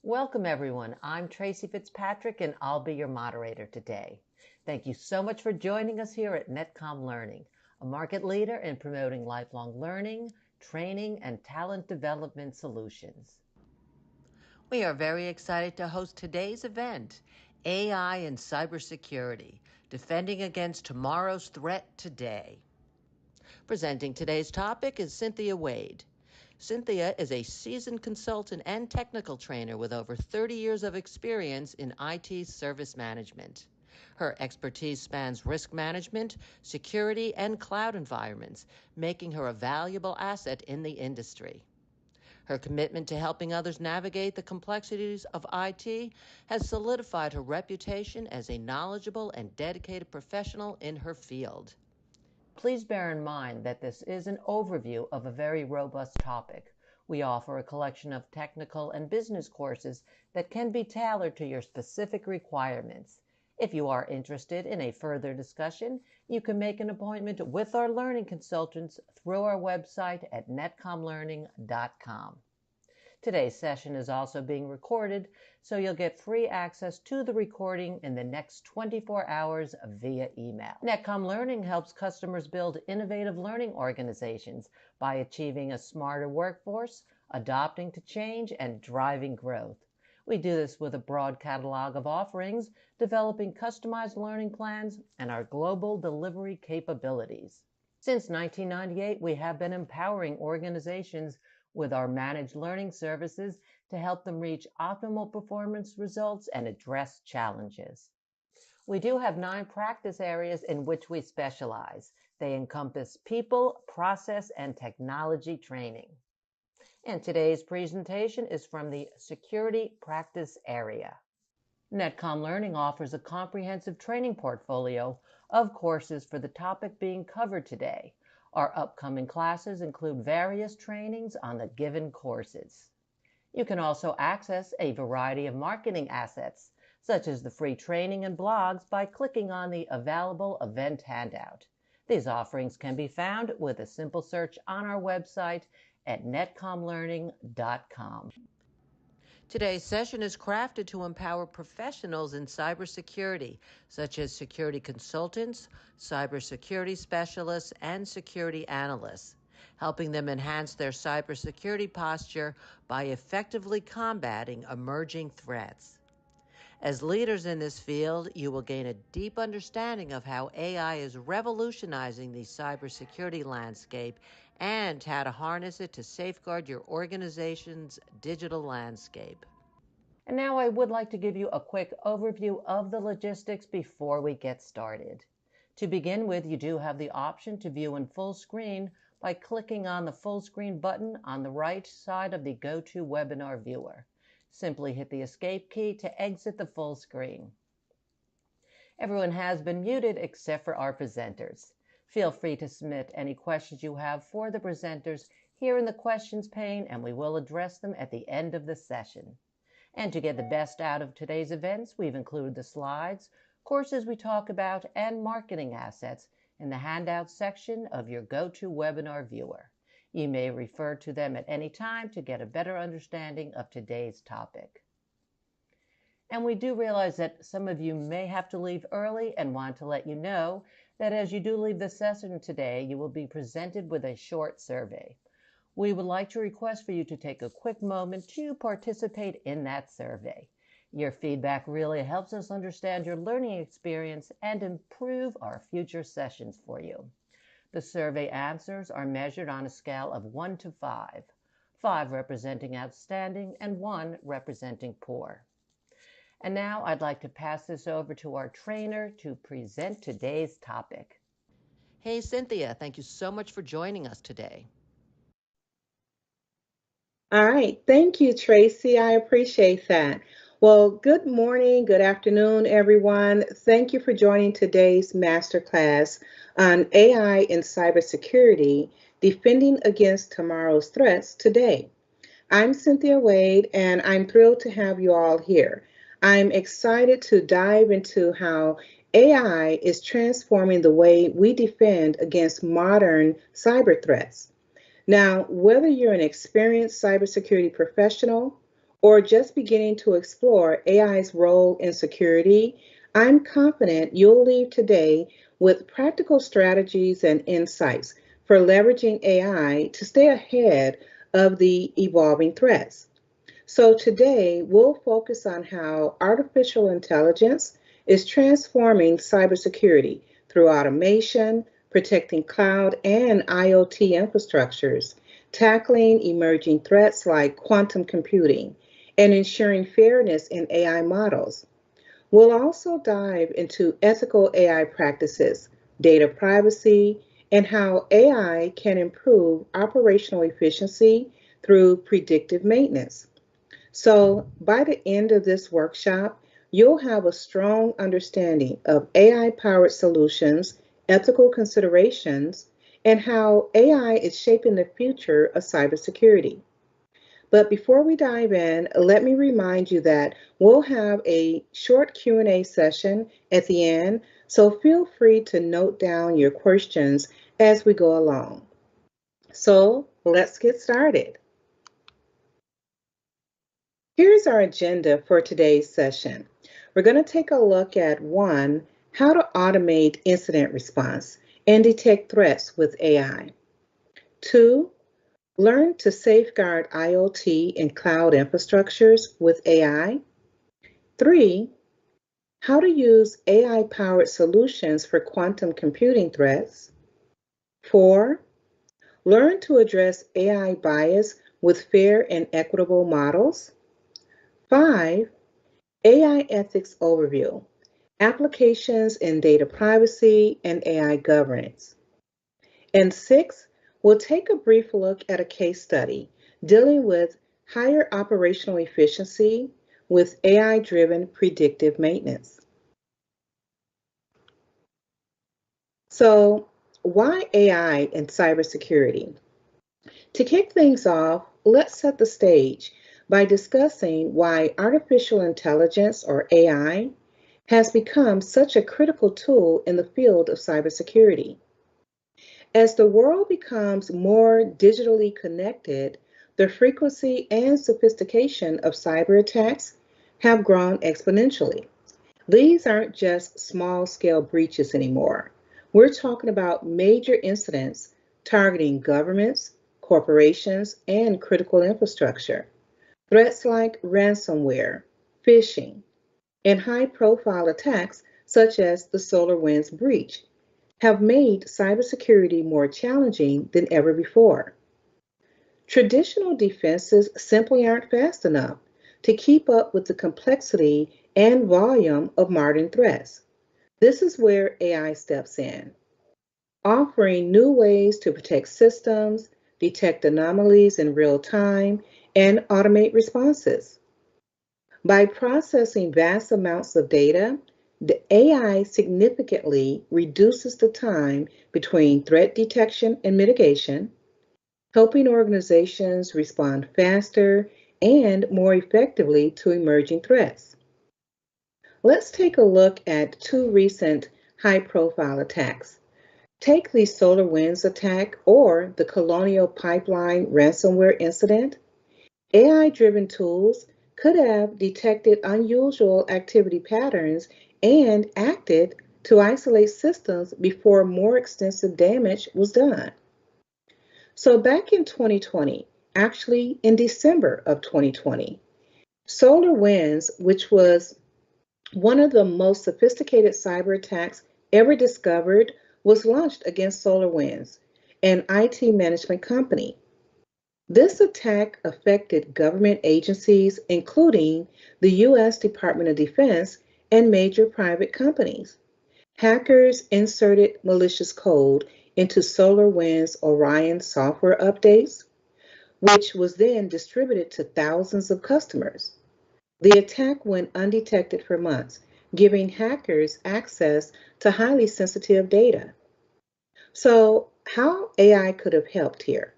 Welcome, everyone. I'm Tracy Fitzpatrick, and I'll be your moderator today. Thank you so much for joining us here at Netcom Learning, a market leader in promoting lifelong learning, training, and talent development solutions. We are very excited to host today's event, AI and Cybersecurity, Defending Against Tomorrow's Threat Today. Presenting today's topic is Cynthia Wade. Cynthia is a seasoned consultant and technical trainer with over 30 years of experience in IT service management. Her expertise spans risk management, security, and cloud environments, making her a valuable asset in the industry. Her commitment to helping others navigate the complexities of IT has solidified her reputation as a knowledgeable and dedicated professional in her field. Please bear in mind that this is an overview of a very robust topic. We offer a collection of technical and business courses that can be tailored to your specific requirements. If you are interested in a further discussion, you can make an appointment with our learning consultants through our website at netcomlearning.com. Today's session is also being recorded, so you'll get free access to the recording in the next 24 hours via email. Netcom Learning helps customers build innovative learning organizations by achieving a smarter workforce, adapting to change, and driving growth. We do this with a broad catalog of offerings, developing customized learning plans, and our global delivery capabilities. Since 1998, we have been empowering organizations with our managed learning services to help them reach optimal performance results and address challenges. We do have 9 practice areas in which we specialize. They encompass people, process, and technology training. And today's presentation is from the security practice area. Netcom Learning offers a comprehensive training portfolio of courses for the topic being covered today. Our upcoming classes include various trainings on the given courses. You can also access a variety of marketing assets, such as the free training and blogs, by clicking on the available event handout. These offerings can be found with a simple search on our website at netcomlearning.com. Today's session is crafted to empower professionals in cybersecurity, such as security consultants, cybersecurity specialists, and security analysts, helping them enhance their cybersecurity posture by effectively combating emerging threats. As leaders in this field, you will gain a deep understanding of how AI is revolutionizing the cybersecurity landscape and how to harness it to safeguard your organization's digital landscape. And now I would like to give you a quick overview of the logistics before we get started. To begin with, you do have the option to view in full screen by clicking on the full screen button on the right side of the GoToWebinar viewer. Simply hit the escape key to exit the full screen. Everyone has been muted except for our presenters. Feel free to submit any questions you have for the presenters here in the questions pane, and we will address them at the end of the session. And to get the best out of today's events, we've included the slides, courses we talk about, and marketing assets in the handout section of your GoToWebinar viewer. You may refer to them at any time to get a better understanding of today's topic. And we do realize that some of you may have to leave early and want to let you know that as you do leave the session today, you will be presented with a short survey. We would like to request for you to take a quick moment to participate in that survey. Your feedback really helps us understand your learning experience and improve our future sessions for you. The survey answers are measured on a scale of 1 to 5, 5 representing outstanding and 1 representing poor. And now I'd like to pass this over to our trainer to present today's topic. Hey, Cynthia, thank you so much for joining us today. All right. Thank you, Tracy. I appreciate that. Well, good morning, good afternoon, everyone. Thank you for joining today's masterclass on AI and cybersecurity, defending against tomorrow's threats today. I'm Cynthia Wade, and I'm thrilled to have you all here. I'm excited to dive into how AI is transforming the way we defend against modern cyber threats. Now, whether you're an experienced cybersecurity professional or just beginning to explore AI's role in security, I'm confident you'll leave today with practical strategies and insights for leveraging AI to stay ahead of the evolving threats. So today we'll focus on how artificial intelligence is transforming cybersecurity through automation, protecting cloud and IoT infrastructures, tackling emerging threats like quantum computing, and ensuring fairness in AI models. We'll also dive into ethical AI practices, data privacy, and how AI can improve operational efficiency through predictive maintenance. So, by the end of this workshop, you'll have a strong understanding of AI powered solutions, ethical considerations, and how AI is shaping the future of cybersecurity. But before we dive in, let me remind you that we'll have a short Q&A session at the end, so feel free to note down your questions as we go along. So, let's get started. Here's our agenda for today's session. We're going to take a look at one, how to automate incident response and detect threats with AI. Two, learn to safeguard IoT and cloud infrastructures with AI. Three, how to use AI powered solutions for quantum computing threats. Four, learn to address AI bias with fair and equitable models. Five, AI ethics overview, applications in data privacy and AI governance. And six, we'll take a brief look at a case study dealing with higher operational efficiency with AI-driven predictive maintenance. So, why AI and cybersecurity? To kick things off, let's set the stage by discussing why artificial intelligence, or AI, has become such a critical tool in the field of cybersecurity. As the world becomes more digitally connected, the frequency and sophistication of cyber attacks have grown exponentially. These aren't just small scale breaches anymore. We're talking about major incidents targeting governments, corporations, and critical infrastructure. Threats like ransomware, phishing, and high profile attacks such as the SolarWinds breach have made cybersecurity more challenging than ever before. Traditional defenses simply aren't fast enough to keep up with the complexity and volume of modern threats. This is where AI steps in, offering new ways to protect systems, detect anomalies in real time, and automate responses. By processing vast amounts of data, the AI significantly reduces the time between threat detection and mitigation, helping organizations respond faster and more effectively to emerging threats. Let's take a look at two recent high profile attacks. Take the SolarWinds attack or the Colonial Pipeline ransomware incident. AI driven tools could have detected unusual activity patterns and acted to isolate systems before more extensive damage was done. So, back in 2020, actually in December of 2020, SolarWinds, which was one of the most sophisticated cyber attacks ever discovered, was launched against SolarWinds, an IT management company. This attack affected government agencies, including the U.S. Department of Defense and major private companies. Hackers inserted malicious code into SolarWinds Orion software updates, which was then distributed to thousands of customers. The attack went undetected for months, giving hackers access to highly sensitive data. So, how AI could have helped here?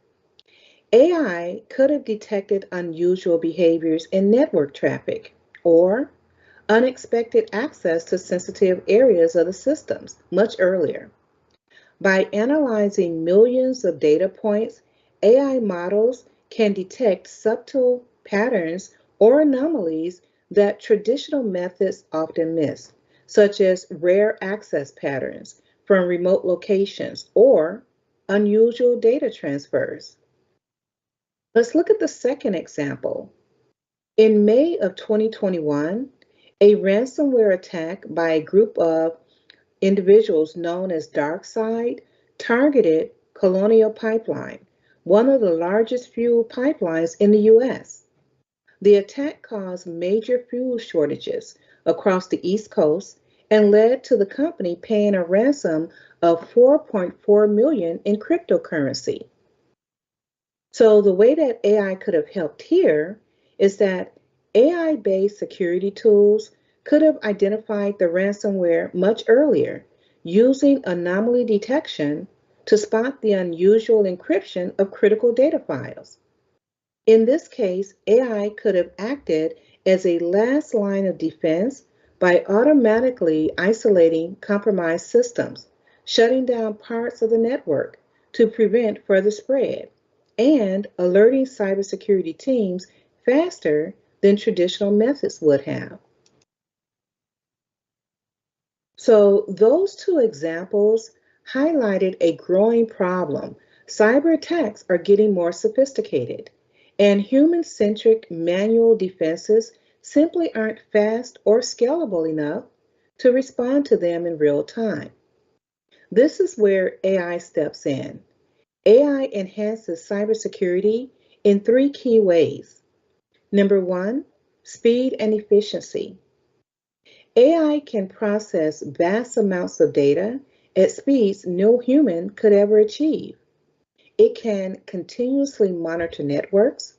AI could have detected unusual behaviors in network traffic or unexpected access to sensitive areas of the systems much earlier. By analyzing millions of data points, AI models can detect subtle patterns or anomalies that traditional methods often miss, such as rare access patterns from remote locations or unusual data transfers. Let's look at the second example. In May of 2021, a ransomware attack by a group of individuals known as DarkSide targeted Colonial Pipeline, one of the largest fuel pipelines in the US. The attack caused major fuel shortages across the East Coast and led to the company paying a ransom of 4.4 million in cryptocurrency. So the way that AI could have helped here is that AI-based security tools could have identified the ransomware much earlier using anomaly detection to spot the unusual encryption of critical data files. In this case, AI could have acted as a last line of defense by automatically isolating compromised systems, shutting down parts of the network to prevent further spread, and alerting cybersecurity teams faster than traditional methods would have. So, those two examples highlighted a growing problem. Cyber attacks are getting more sophisticated, and human centric manual defenses simply aren't fast or scalable enough to respond to them in real time. This is where AI steps in. AI enhances cybersecurity in three key ways. Number one, speed and efficiency. AI can process vast amounts of data at speeds no human could ever achieve. It can continuously monitor networks,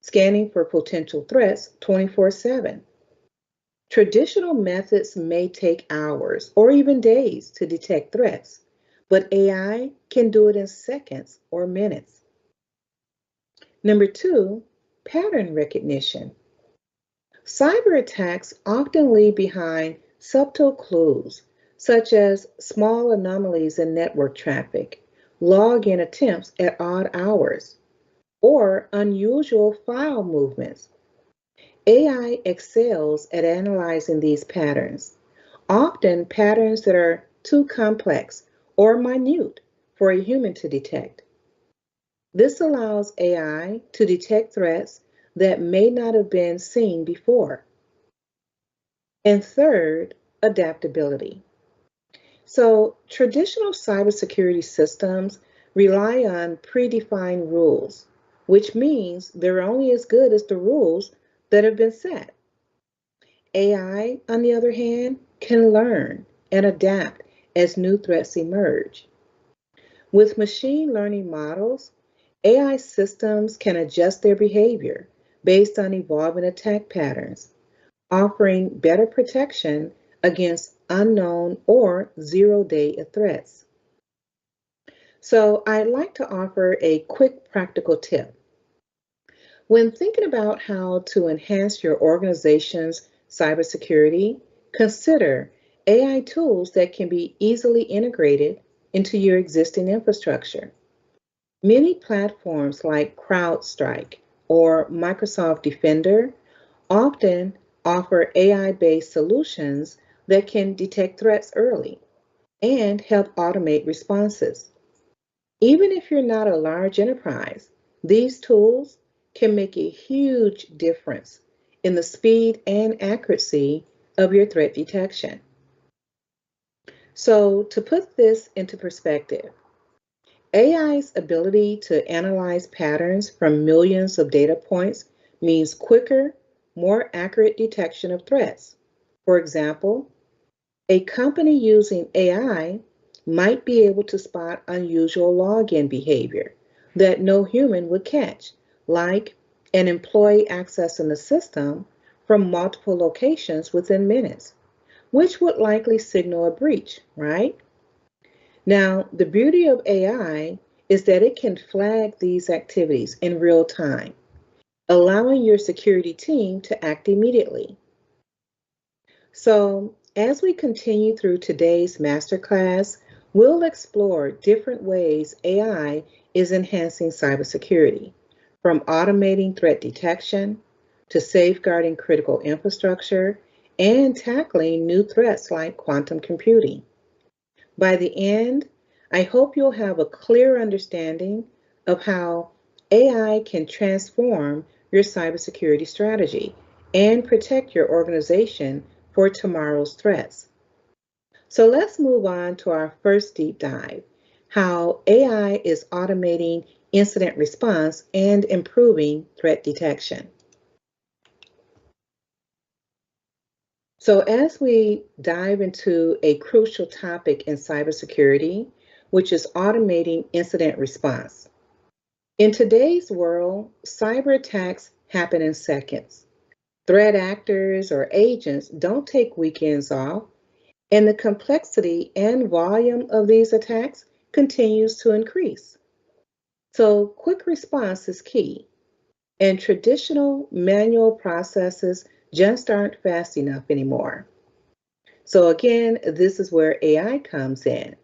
scanning for potential threats 24/7. Traditional methods may take hours or even days to detect threats, but AI can do it in seconds or minutes. Number two, pattern recognition. Cyber attacks often leave behind subtle clues, such as small anomalies in network traffic, login attempts at odd hours, or unusual file movements. AI excels at analyzing these patterns, often patterns that are too complex or minute for a human to detect. This allows AI to detect threats that may not have been seen before. And third, adaptability. So, traditional cybersecurity systems rely on predefined rules, which means they're only as good as the rules that have been set. AI, on the other hand, can learn and adapt as new threats emerge. With machine learning models, AI systems can adjust their behavior based on evolving attack patterns, offering better protection against unknown or zero-day threats. So I'd like to offer a quick practical tip. When thinking about how to enhance your organization's cybersecurity, consider AI tools that can be easily integrated into your existing infrastructure. Many platforms like CrowdStrike or Microsoft Defender often offer AI-based solutions that can detect threats early and help automate responses. Even if you're not a large enterprise, these tools can make a huge difference in the speed and accuracy of your threat detection. So, to put this into perspective, AI's ability to analyze patterns from millions of data points means quicker, more accurate detection of threats. For example, a company using AI might be able to spot unusual login behavior that no human would catch, like an employee accessing the system from multiple locations within minutes, which would likely signal a breach, right? Now, the beauty of AI is that it can flag these activities in real time, allowing your security team to act immediately. So, as we continue through today's masterclass, we'll explore different ways AI is enhancing cybersecurity, from automating threat detection to safeguarding critical infrastructure and tackling new threats like quantum computing. By the end, I hope you'll have a clear understanding of how AI can transform your cybersecurity strategy and protect your organization for tomorrow's threats. So let's move on to our first deep dive, how AI is automating incident response and improving threat detection. So as we dive into a crucial topic in cybersecurity, which is automating incident response. In today's world, cyber attacks happen in seconds. Threat actors or agents don't take weekends off, and the complexity and volume of these attacks continues to increase. So quick response is key, and traditional manual processes just aren't fast enough anymore. So again, this is where AI comes in.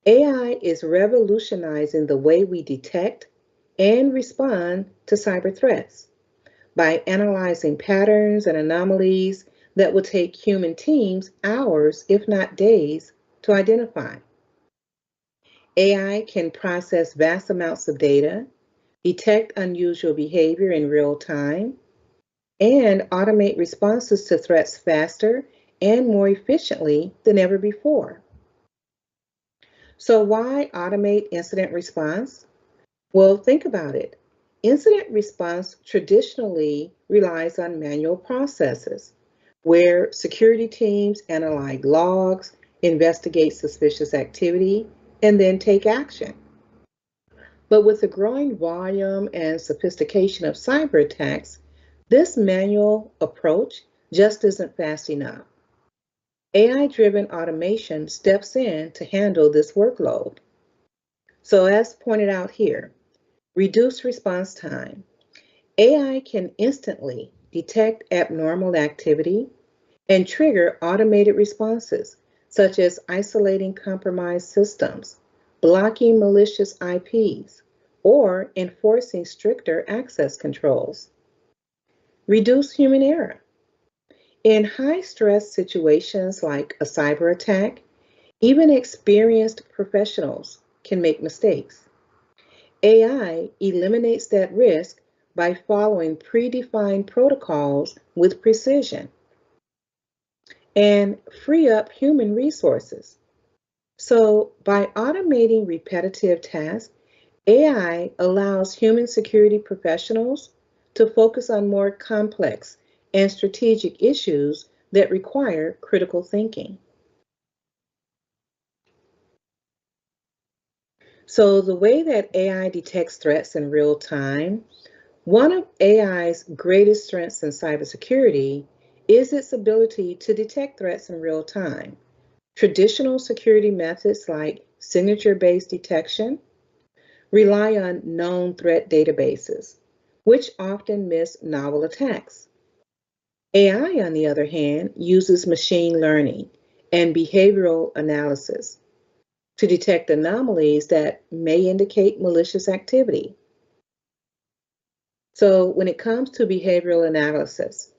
AI is revolutionizing the way we detect and respond to cyber threats by analyzing patterns and anomalies that will take human teams hours, if not days, to identify. AI can process vast amounts of data, detect unusual behavior in real time, and automate responses to threats faster and more efficiently than ever before. So, why automate incident response? Well, think about it. Incident response traditionally relies on manual processes where security teams analyze logs, investigate suspicious activity, and then take action. But with the growing volume and sophistication of cyber attacks, this manual approach just isn't fast enough. AI-driven automation steps in to handle this workload. So as pointed out here, reduce response time. AI can instantly detect abnormal activity and trigger automated responses, such as isolating compromised systems, blocking malicious IPs, or enforcing stricter access controls. Reduce human error. In high-stress situations like a cyber attack, even experienced professionals can make mistakes. AI eliminates that risk by following predefined protocols with precision and free up human resources. So, by automating repetitive tasks, AI allows human security professionals to focus on more complex and strategic issues that require critical thinking. So, the way that AI detects threats in real time, one of AI's greatest strengths in cybersecurity is its ability to detect threats in real time. Traditional security methods like signature-based detection rely on known threat databases, which often miss novel attacks. AI, on the other hand, uses machine learning and behavioral analysis to detect anomalies that may indicate malicious activity. So, when it comes to behavioral analysis,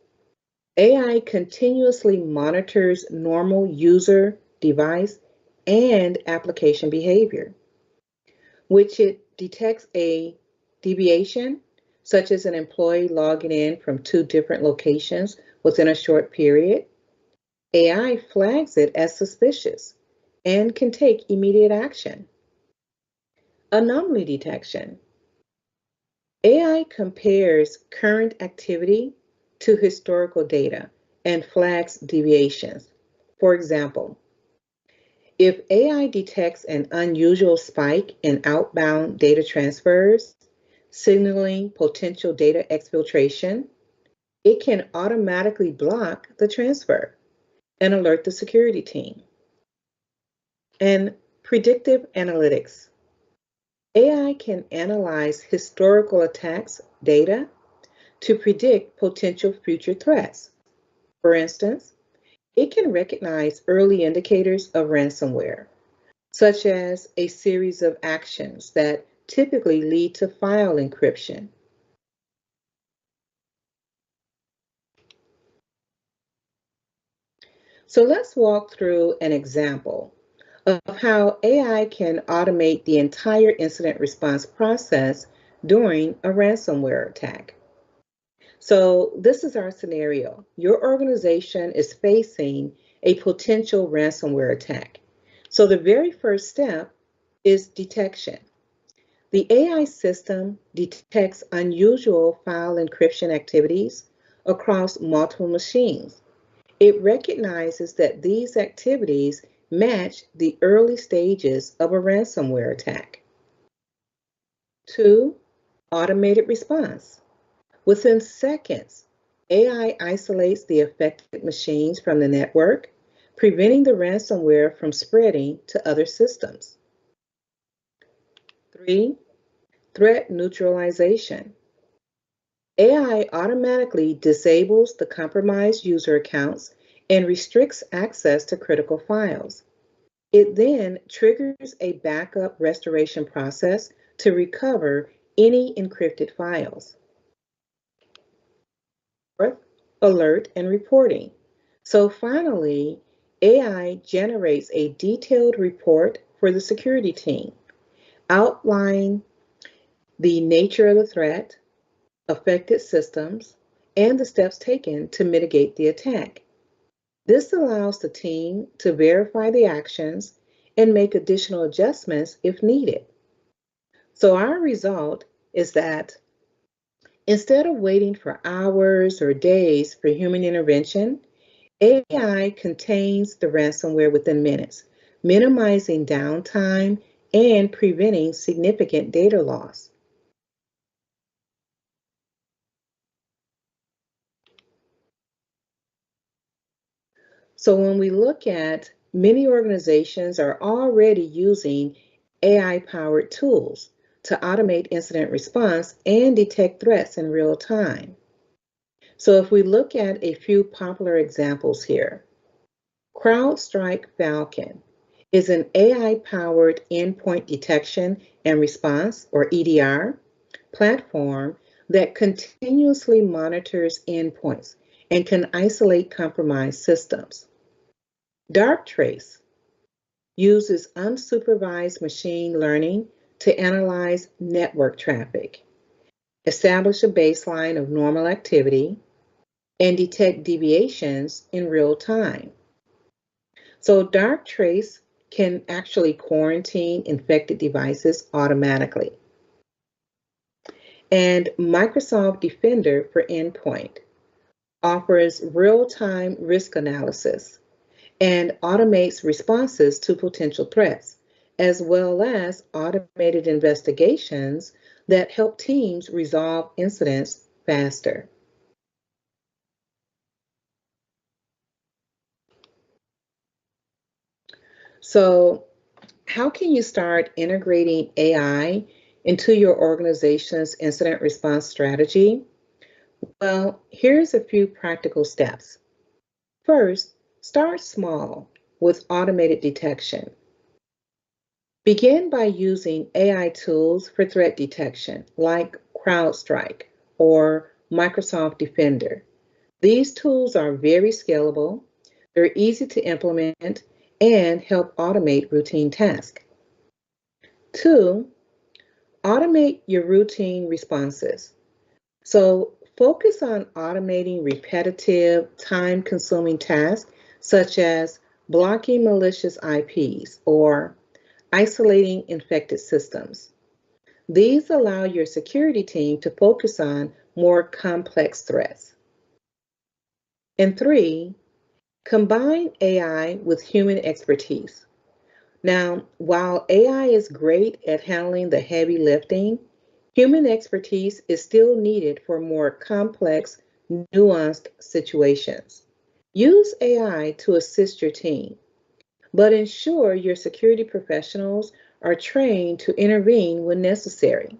AI continuously monitors normal user, device, and application behavior, which it detects a deviation, such as an employee logging in from two different locations within a short period. AI flags it as suspicious and can take immediate action. Anomaly detection. AI compares current activity to historical data and flags deviations. For example, if AI detects an unusual spike in outbound data transfers, signaling potential data exfiltration, it can automatically block the transfer and alert the security team. And predictive analytics. AI can analyze historical attacks data to predict potential future threats. For instance, it can recognize early indicators of ransomware, such as a series of actions that typically lead to file encryption. So let's walk through an example of how AI can automate the entire incident response process during a ransomware attack. So this is our scenario. Your organization is facing a potential ransomware attack. So the very first step is detection. The AI system detects unusual file encryption activities across multiple machines. It recognizes that these activities match the early stages of a ransomware attack. 2. Automated response. Within seconds, AI isolates the affected machines from the network, preventing the ransomware from spreading to other systems. 3. Threat neutralization. AI automatically disables the compromised user accounts and restricts access to critical files. It then triggers a backup restoration process to recover any encrypted files. Fourth, alert and reporting. So finally, AI generates a detailed report for the security team, outlining the nature of the threat, affected systems, and the steps taken to mitigate the attack. This allows the team to verify the actions and make additional adjustments if needed. So our result is that instead of waiting for hours or days for human intervention, AI contains the ransomware within minutes, minimizing downtime and preventing significant data loss. So when we look at many organizations are already using AI-powered tools to automate incident response and detect threats in real time. So if we look at a few popular examples here, CrowdStrike Falcon is an AI-powered endpoint detection and response, or EDR, platform that continuously monitors endpoints and can isolate compromised systems. Darktrace uses unsupervised machine learning to analyze network traffic, establish a baseline of normal activity, and detect deviations in real time. So Darktrace can actually quarantine infected devices automatically. And Microsoft Defender for Endpoint offers real-time risk analysis and automates responses to potential threats, as well as automated investigations that help teams resolve incidents faster. So, how can you start integrating AI into your organization's incident response strategy? Well, here's a few practical steps. First, start small with automated detection. Begin by using AI tools for threat detection, like CrowdStrike or Microsoft Defender. These tools are very scalable, they're easy to implement, and help automate routine tasks. 2, automate your routine responses. So focus on automating repetitive, time-consuming tasks such as blocking malicious IPs or isolating infected systems. These allow your security team to focus on more complex threats. And 3, combine AI with human expertise. Now, while AI is great at handling the heavy lifting, human expertise is still needed for more complex, nuanced situations. Use AI to assist your team, but ensure your security professionals are trained to intervene when necessary.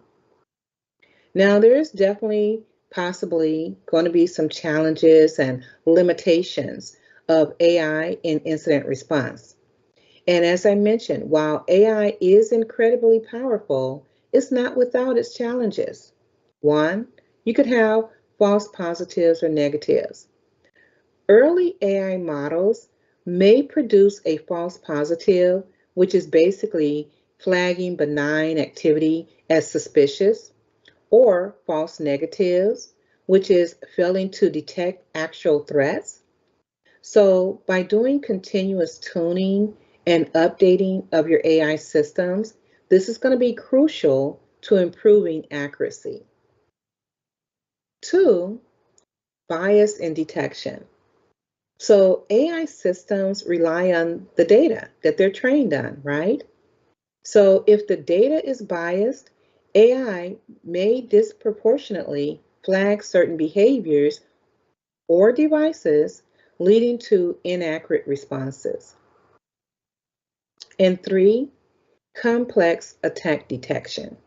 Now, there is definitely possibly going to be some challenges and limitations of AI in incident response. And as I mentioned, while AI is incredibly powerful, it's not without its challenges. One, you could have false positives or negatives. Early AI models may produce a false positive, which is basically flagging benign activity as suspicious, or false negatives, which is failing to detect actual threats. So, by doing continuous tuning and updating of your AI systems, this is going to be crucial to improving accuracy. Two, bias in detection. So, AI systems rely on the data that they're trained on, right? So, if the data is biased, AI may disproportionately flag certain behaviors or devices, leading to inaccurate responses. And three, complex attack detection.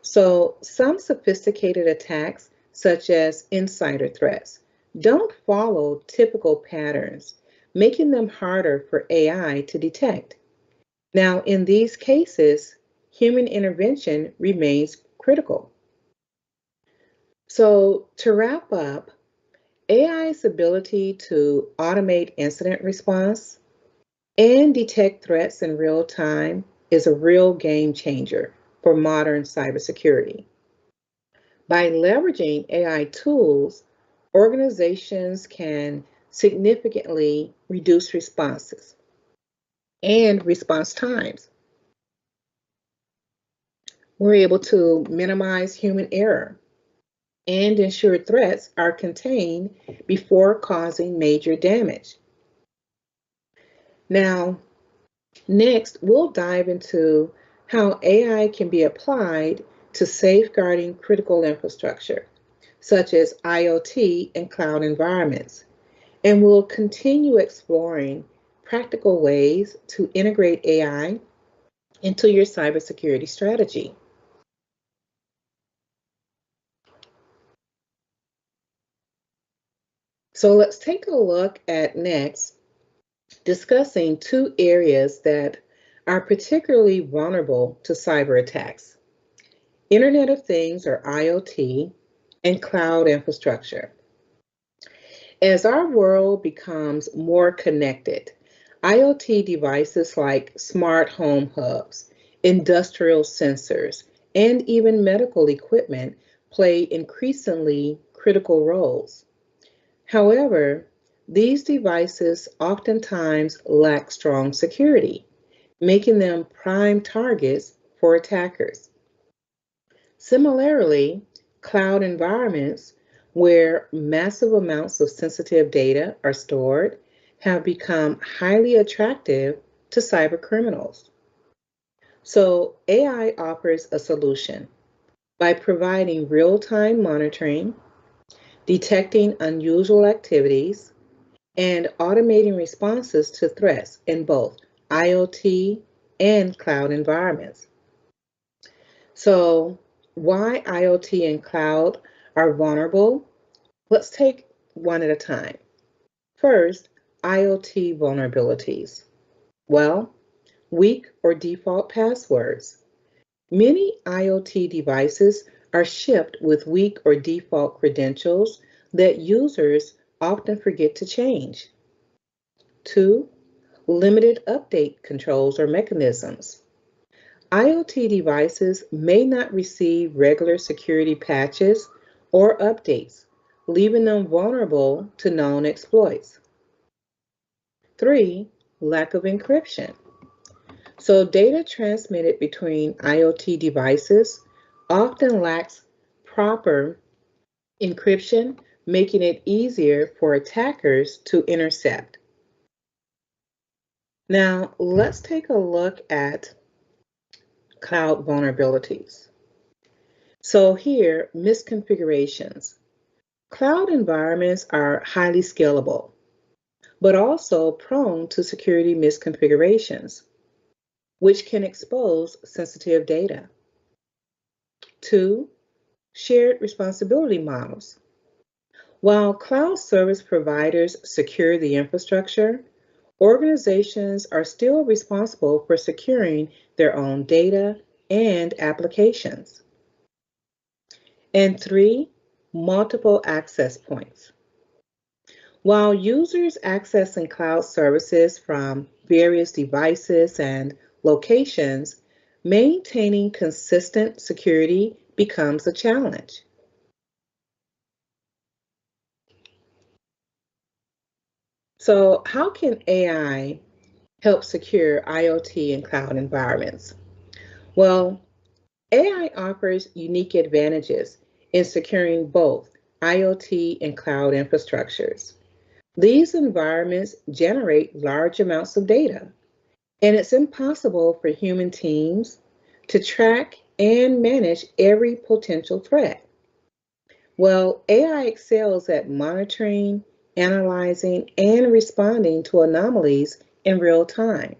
So, some sophisticated attacks, such as insider threats, don't follow typical patterns, making them harder for AI to detect. Now, in these cases, human intervention remains critical. So, to wrap up, AI's ability to automate incident response and detect threats in real time is a real game changer for modern cybersecurity. By leveraging AI tools, organizations can significantly reduce responses and response times. We're able to minimize human error and ensure threats are contained before causing major damage. Now, next, we'll dive into how AI can be applied to safeguarding critical infrastructure, such as IoT and cloud environments. And we'll continue exploring practical ways to integrate AI into your cybersecurity strategy. So let's take a look at next discussing two areas that are particularly vulnerable to cyber attacks: Internet of Things, or IoT, and cloud infrastructure. As our world becomes more connected, IoT devices like smart home hubs, industrial sensors, and even medical equipment play increasingly critical roles. However, these devices oftentimes lack strong security, making them prime targets for attackers. Similarly, cloud environments where massive amounts of sensitive data are stored have become highly attractive to cyber criminals. So, AI offers a solution by providing real time monitoring, detecting unusual activities, and automating responses to threats in both IoT and cloud environments. So, why IoT and cloud are vulnerable? Let's take one at a time. First, IoT vulnerabilities. Well, weak or default passwords. Many IoT devices are shipped with weak or default credentials that users often forget to change. Two, limited update controls or mechanisms. IoT devices may not receive regular security patches or updates, leaving them vulnerable to known exploits. Three, lack of encryption. So, data transmitted between IoT devices often lacks proper encryption, making it easier for attackers to intercept. Now, let's take a look at cloud vulnerabilities. So here, misconfigurations. Cloud environments are highly scalable, but also prone to security misconfigurations, which can expose sensitive data. Two, shared responsibility models. While cloud service providers secure the infrastructure, organizations are still responsible for securing their own data and applications. And three, multiple access points. While users accessing cloud services from various devices and locations, maintaining consistent security becomes a challenge. So, how can AI help secure IoT and cloud environments? Well, AI offers unique advantages in securing both IoT and cloud infrastructures. These environments generate large amounts of data, and it's impossible for human teams to track and manage every potential threat. Well, AI excels at monitoring, analyzing, and responding to anomalies in real time.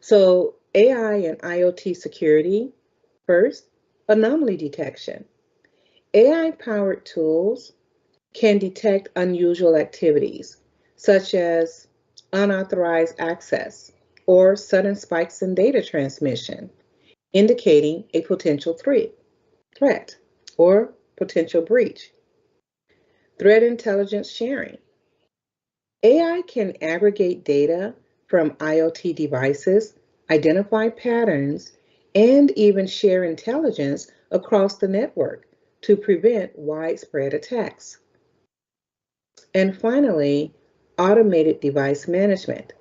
So, AI and IoT security first, anomaly detection. AI powered tools can detect unusual activities, such as unauthorized access or sudden spikes in data transmission, indicating a potential threat or potential breach. Threat intelligence sharing. AI can aggregate data from IoT devices, identify patterns, and even share intelligence across the network to prevent widespread attacks. And finally, automated device management.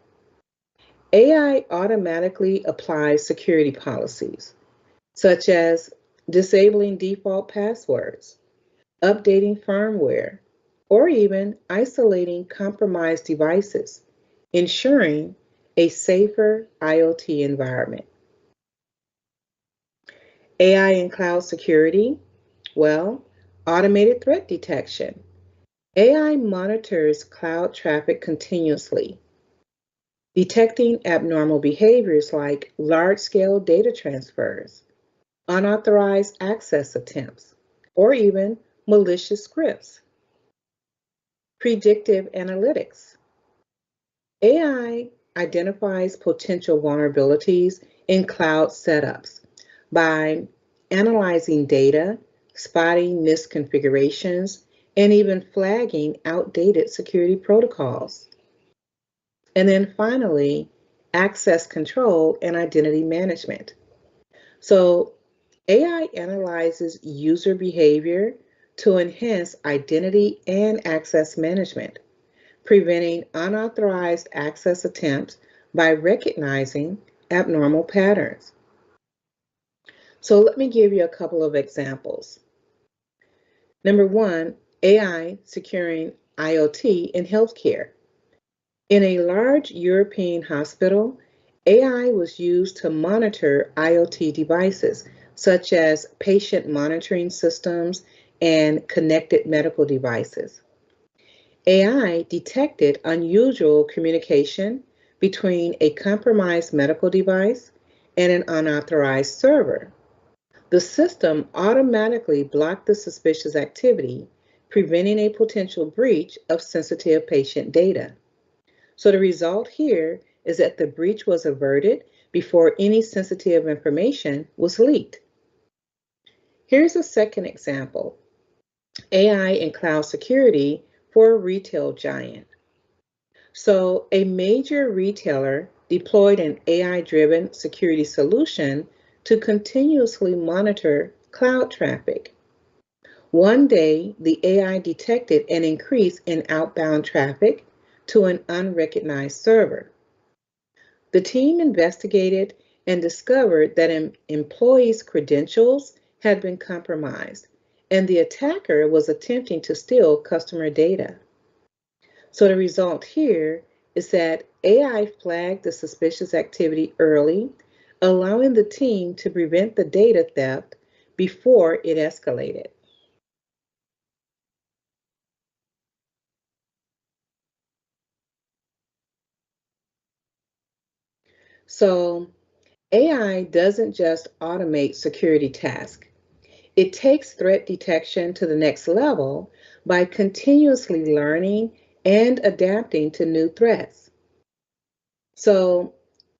AI automatically applies security policies, such as disabling default passwords, updating firmware, or even isolating compromised devices, ensuring a safer IoT environment. AI and cloud security, well, automated threat detection. AI monitors cloud traffic continuously, detecting abnormal behaviors like large scale data transfers, unauthorized access attempts, or even malicious scripts. Predictive analytics. AI identifies potential vulnerabilities in cloud setups by analyzing data, spotting misconfigurations, and even flagging outdated security protocols. And then finally, access control and identity management. So, AI analyzes user behavior to enhance identity and access management, preventing unauthorized access attempts by recognizing abnormal patterns. So, let me give you a couple of examples. Number one, AI securing IoT in healthcare. In a large European hospital, AI was used to monitor IoT devices such as patient monitoring systems and connected medical devices. AI detected unusual communication between a compromised medical device and an unauthorized server. The system automatically blocked the suspicious activity, preventing a potential breach of sensitive patient data. So the result here is that the breach was averted before any sensitive information was leaked. Here's a second example: AI and cloud security for a retail giant. So, a major retailer deployed an AI driven security solution to continuously monitor cloud traffic. One day, the AI detected an increase in outbound traffic to an unrecognized server. The team investigated and discovered that an employee's credentials had been compromised, and the attacker was attempting to steal customer data. So the result here is that AI flagged the suspicious activity early, allowing the team to prevent the data theft before it escalated. So AI doesn't just automate security tasks. It takes threat detection to the next level by continuously learning and adapting to new threats. So,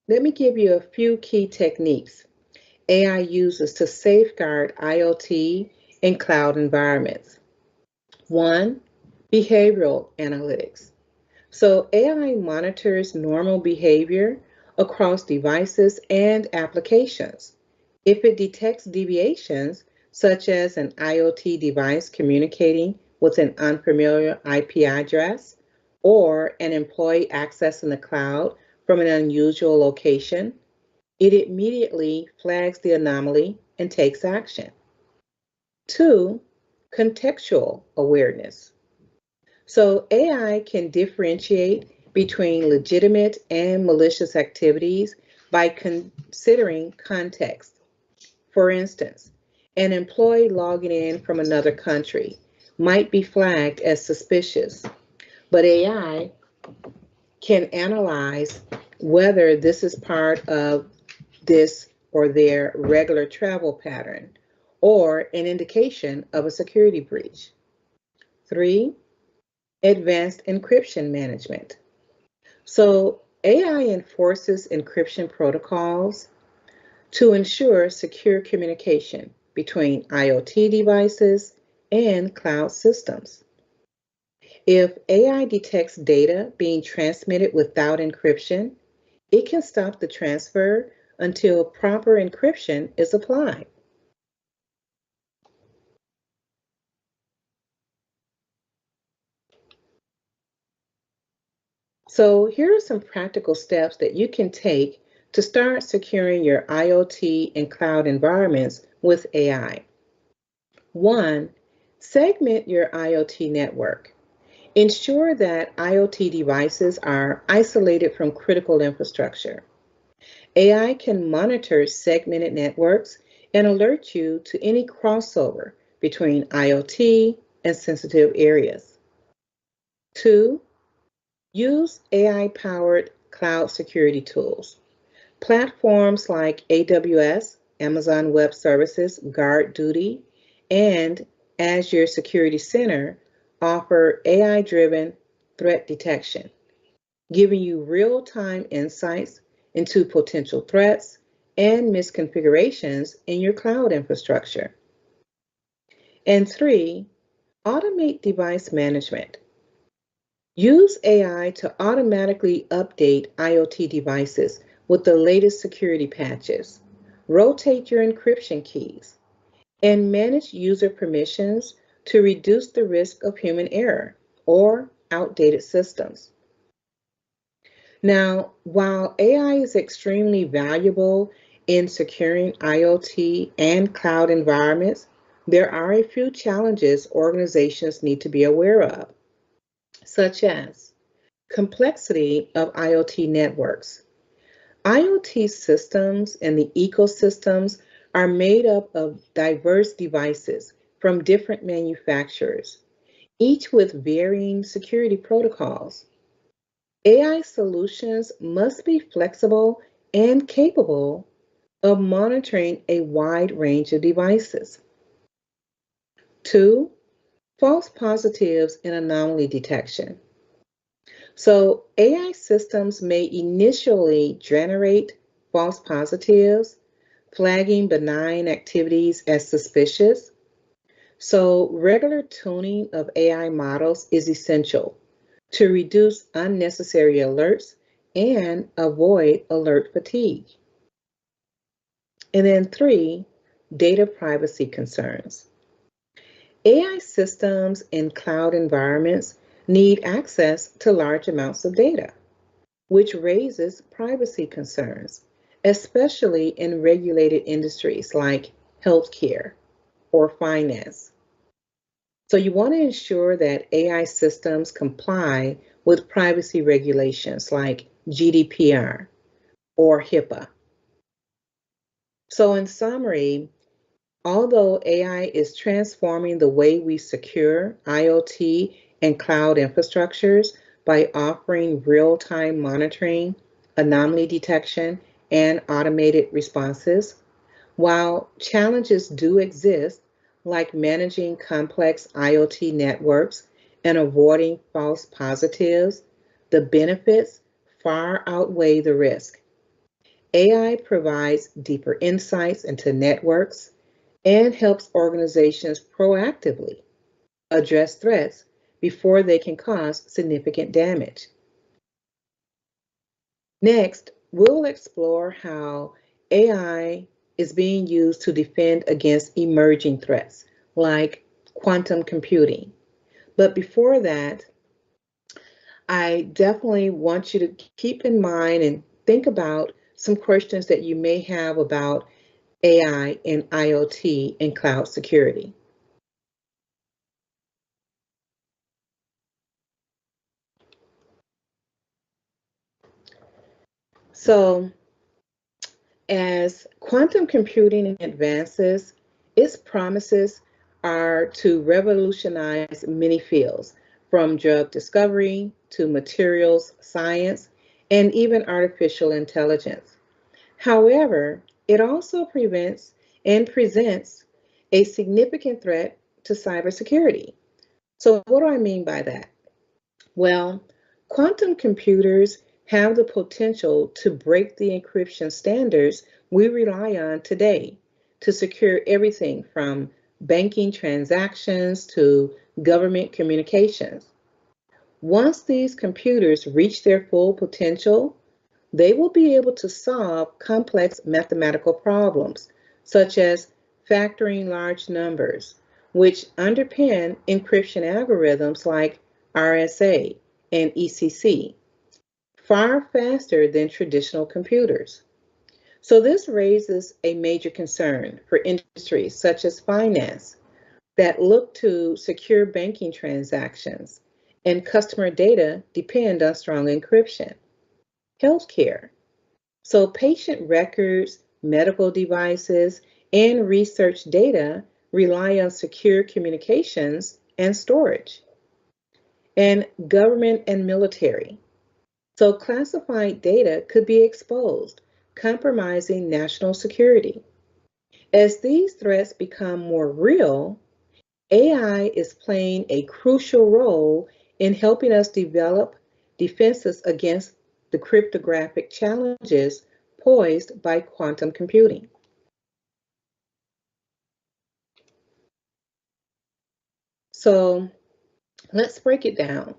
let me give you a few key techniques AI uses to safeguard IoT and cloud environments. One, Behavioral analytics. So AI monitors normal behavior across devices and applications. If it detects deviations, such as an IoT device communicating with an unfamiliar IP address or an employee accessing the cloud from an unusual location, it immediately flags the anomaly and takes action. Two, contextual awareness. So AI can differentiate between legitimate and malicious activities by considering context. For instance, an employee logging in from another country might be flagged as suspicious, but AI can analyze whether this is part of this or their regular travel pattern or an indication of a security breach. Three, advanced encryption management. So AI enforces encryption protocols to ensure secure communication between IoT devices and cloud systems. If AI detects data being transmitted without encryption, it can stop the transfer until proper encryption is applied. So, here are some practical steps that you can take to start securing your IoT and cloud environments with AI. One, segment your IoT network. Ensure that IoT devices are isolated from critical infrastructure. AI can monitor segmented networks and alert you to any crossover between IoT and sensitive areas. Two, use AI powered cloud security tools. Platforms like AWS, Amazon Web Services, GuardDuty, and Azure Security Center offer AI driven threat detection, giving you real time insights into potential threats and misconfigurations in your cloud infrastructure. And three, automate device management. Use AI to automatically update IoT devices with the latest security patches, rotate your encryption keys, and manage user permissions to reduce the risk of human error or outdated systems. Now, while AI is extremely valuable in securing IoT and cloud environments, there are a few challenges organizations need to be aware of, such as complexity of IoT networks. IoT systems and the ecosystems are made up of diverse devices from different manufacturers, each with varying security protocols. AI solutions must be flexible and capable of monitoring a wide range of devices. Two, false positives and anomaly detection. So, AI systems may initially generate false positives, flagging benign activities as suspicious. So, regular tuning of AI models is essential to reduce unnecessary alerts and avoid alert fatigue. And then three, data privacy concerns. AI systems in cloud environments need access to large amounts of data, which raises privacy concerns, especially in regulated industries like healthcare or finance. So you want to ensure that AI systems comply with privacy regulations like GDPR or HIPAA. So, in summary, although AI is transforming the way we secure IoT and cloud infrastructures by offering real time monitoring, anomaly detection, and automated responses, while challenges do exist, like managing complex IoT networks and avoiding false positives, the benefits far outweigh the risk. AI provides deeper insights into networks and helps organizations proactively address threats before they can cause significant damage. Next, we'll explore how AI is being used to defend against emerging threats like quantum computing. But before that, I definitely want you to keep in mind and think about some questions that you may have about AI and IoT and cloud security. So, as quantum computing advances, its promises are to revolutionize many fields, from drug discovery to materials science and even artificial intelligence. However, it also prevents and presents a significant threat to cybersecurity. So, what do I mean by that? Well, quantum computers have the potential to break the encryption standards we rely on today to secure everything from banking transactions to government communications. Once these computers reach their full potential, they will be able to solve complex mathematical problems, such as factoring large numbers, which underpin encryption algorithms like RSA and ECC, far faster than traditional computers. So, this raises a major concern for industries such as finance that look to secure banking transactions, and customer data depend on strong encryption. Healthcare. So, patient records, medical devices, and research data rely on secure communications and storage. And government and military. So, classified data could be exposed, compromising national security. As these threats become more real, AI is playing a crucial role in helping us develop defenses against the cryptographic challenges posed by quantum computing. So let's break it down.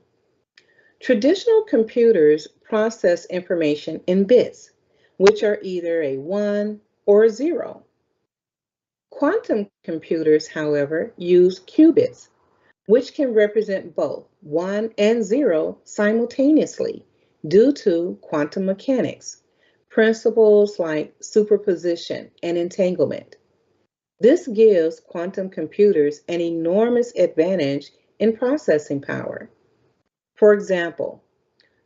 Traditional computers process information in bits, which are either a 1 or a 0. Quantum computers, however, use qubits, which can represent both 1 and 0 simultaneously due to quantum mechanics, principles like superposition and entanglement. This gives quantum computers an enormous advantage in processing power. For example,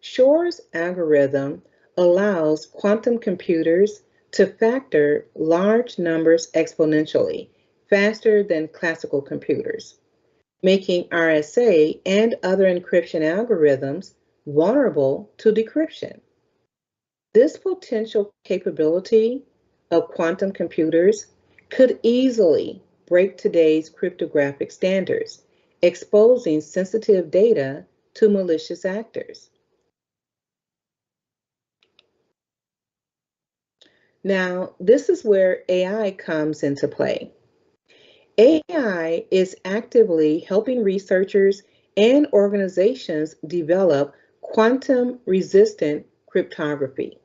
Shor's algorithm allows quantum computers to factor large numbers exponentially faster than classical computers, making RSA and other encryption algorithms vulnerable to decryption. This potential capability of quantum computers could easily break today's cryptographic standards, exposing sensitive data to malicious actors. Now, this is where AI comes into play. AI is actively helping researchers and organizations develop quantum resistant cryptography,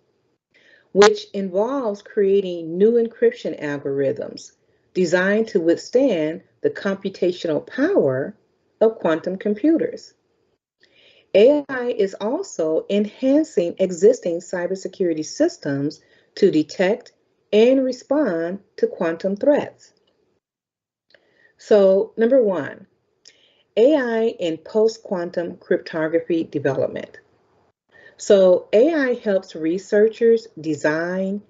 which involves creating new encryption algorithms designed to withstand the computational power of quantum computers. AI is also enhancing existing cybersecurity systems to detect and respond to quantum threats. So, number one, AI in post quantum cryptography development. So, AI helps researchers design,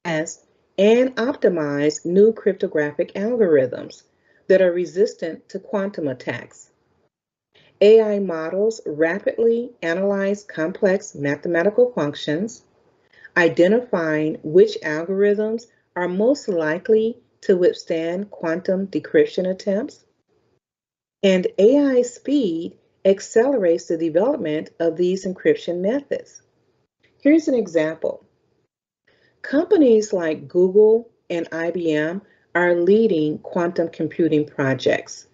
test, and optimize new cryptographic algorithms that are resistant to quantum attacks. AI models rapidly analyze complex mathematical functions, identifying which algorithms are most likely to withstand quantum decryption attempts. And AI speed accelerates the development of these encryption methods. Here's an example. Companies like Google and IBM are leading quantum computing projects,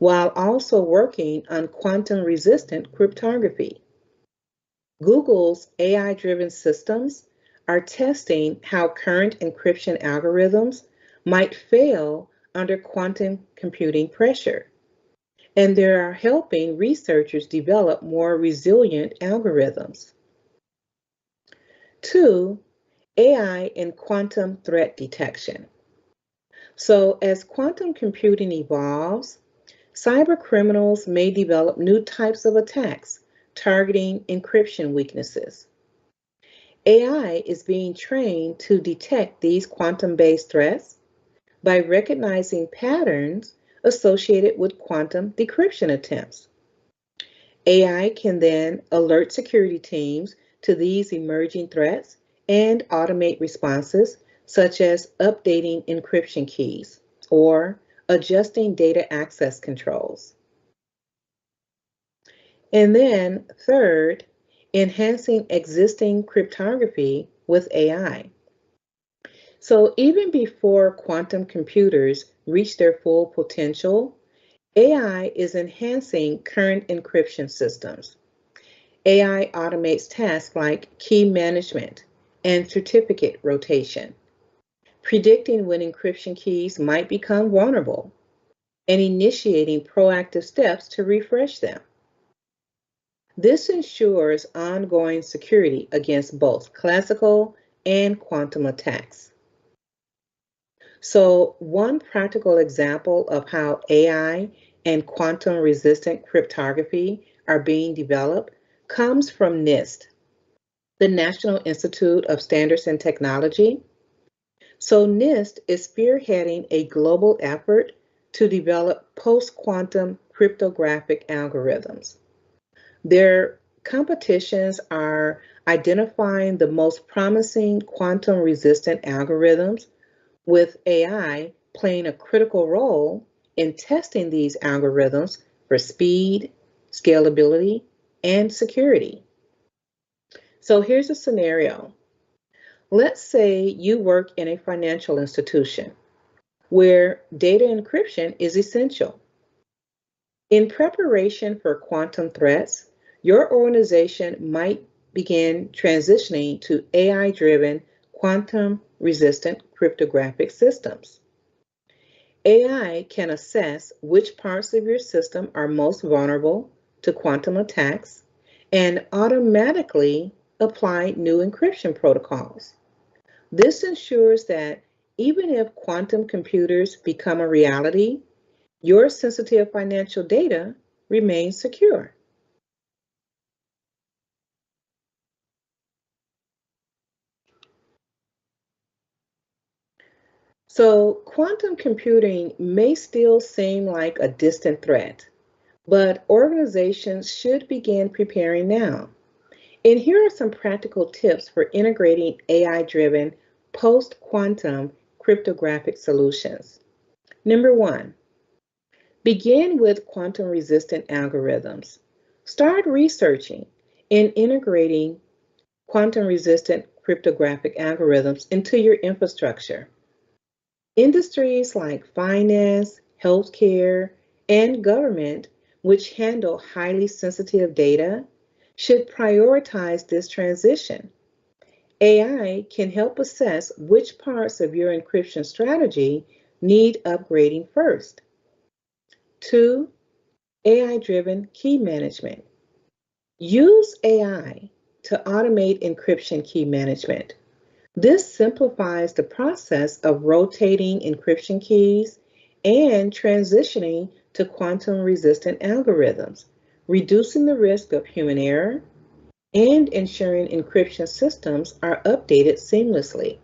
while also working on quantum-resistant cryptography. Google's AI-driven systems are testing how current encryption algorithms might fail under quantum computing pressure, and they are helping researchers develop more resilient algorithms. 2, AI and quantum threat detection. So, as quantum computing evolves, cyber criminals may develop new types of attacks targeting encryption weaknesses. AI is being trained to detect these quantum-based threats by recognizing patterns associated with quantum decryption attempts. AI can then alert security teams to these emerging threats and automate responses, such as updating encryption keys or adjusting data access controls. And then, third, enhancing existing cryptography with AI. So, even before quantum computers reach their full potential, AI is enhancing current encryption systems. AI automates tasks like key management and certificate rotation, predicting when encryption keys might become vulnerable and initiating proactive steps to refresh them. This ensures ongoing security against both classical and quantum attacks. So, one practical example of how AI and quantum resistant cryptography are being developed comes from NIST, the National Institute of Standards and Technology. So, NIST is spearheading a global effort to develop post quantum cryptographic algorithms. Their competitions are identifying the most promising quantum resistant algorithms, with AI playing a critical role in testing these algorithms for speed, scalability, and security. So here's a scenario. Let's say you work in a financial institution where data encryption is essential. In preparation for quantum threats, your organization might begin transitioning to AI-driven quantum resistant cryptographic systems. AI can assess which parts of your system are most vulnerable to quantum attacks and automatically apply new encryption protocols. This ensures that even if quantum computers become a reality, your sensitive financial data remains secure. So, quantum computing may still seem like a distant threat, but organizations should begin preparing now. And here are some practical tips for integrating AI driven post quantum cryptographic solutions. Number one, begin with quantum resistant algorithms. Start researching and integrating quantum resistant cryptographic algorithms into your infrastructure. Industries like finance, healthcare, and government, which handle highly sensitive data, should prioritize this transition. AI can help assess which parts of your encryption strategy need upgrading first. 2, AI driven key management. Use AI to automate encryption key management. This simplifies the process of rotating encryption keys and transitioning to quantum resistant algorithms, reducing the risk of human error and ensuring encryption systems are updated seamlessly.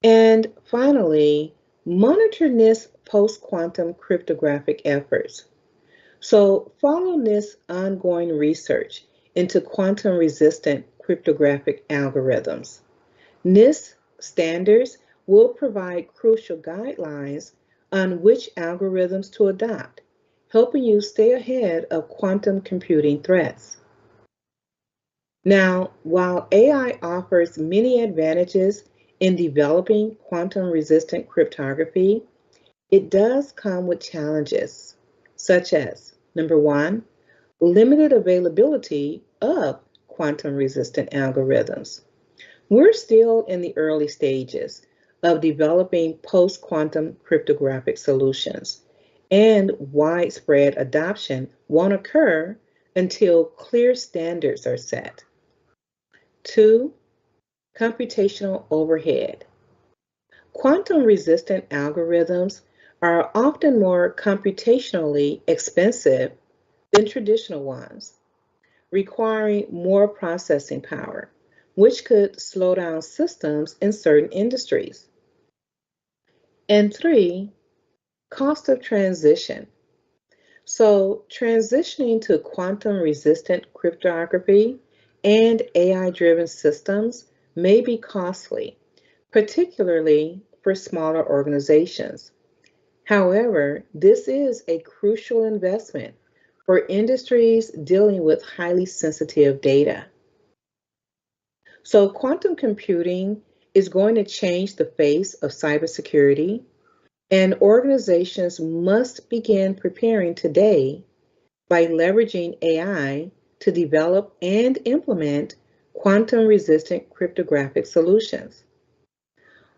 And finally, monitor NIST post-quantum cryptographic efforts. So follow NIST's ongoing research into quantum-resistant cryptographic algorithms. NIST standards will provide crucial guidelines on which algorithms to adopt, helping you stay ahead of quantum computing threats. Now, while AI offers many advantages in developing quantum resistant cryptography, It does come with challenges, such as number one, limited availability of quantum resistant algorithms. We're still in the early stages of developing post quantum cryptographic solutions, and widespread adoption won't occur until clear standards are set. Two, computational overhead. Quantum resistant algorithms are often more computationally expensive than traditional ones, requiring more processing power, which could slow down systems in certain industries. And three, cost of transition. So, transitioning to quantum resistant cryptography and AI driven systems may be costly, particularly for smaller organizations. However, this is a crucial investment for industries dealing with highly sensitive data. So, quantum computing is going to change the face of cybersecurity, and organizations must begin preparing today by leveraging AI to develop and implement quantum resistant cryptographic solutions.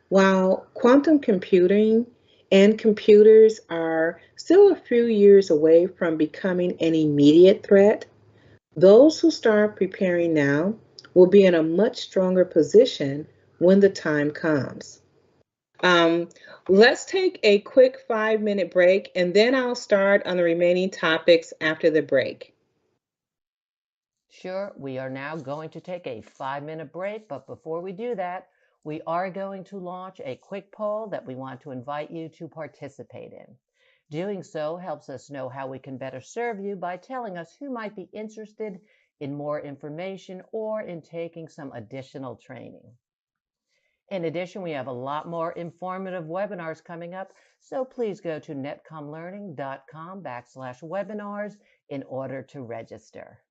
While quantum computing and computers are still a few years away from becoming an immediate threat, those who start preparing now will be in a much stronger position when the time comes. Um, let's take a quick 5-minute break and then I'll start on the remaining topics after the break. Sure, we are now going to take a 5-minute break, but before we do that, we are going to launch a quick poll that we want to invite you to participate in. Doing so helps us know how we can better serve you by telling us who might be interested in more information or in taking some additional training. In addition, we have a lot more informative webinars coming up, so please go to netcomlearning.com/webinars in order to register.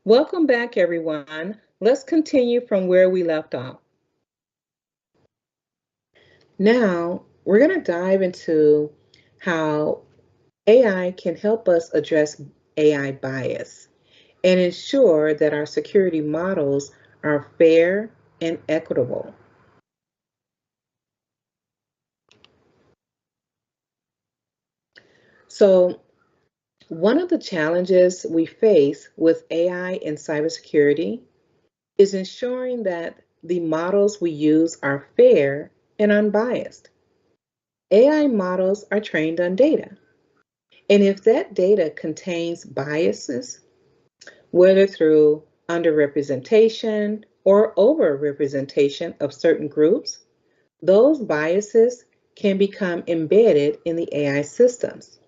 Welcome back, everyone. Let's continue from where we left off. Now, we're going to dive into how AI can help us address AI bias and ensure that our security models are fair and equitable. So, one of the challenges we face with AI and cybersecurity is ensuring that the models we use are fair and unbiased. AI models are trained on data, and if that data contains biases, whether through underrepresentation or overrepresentation of certain groups, those biases can become embedded in the AI systems.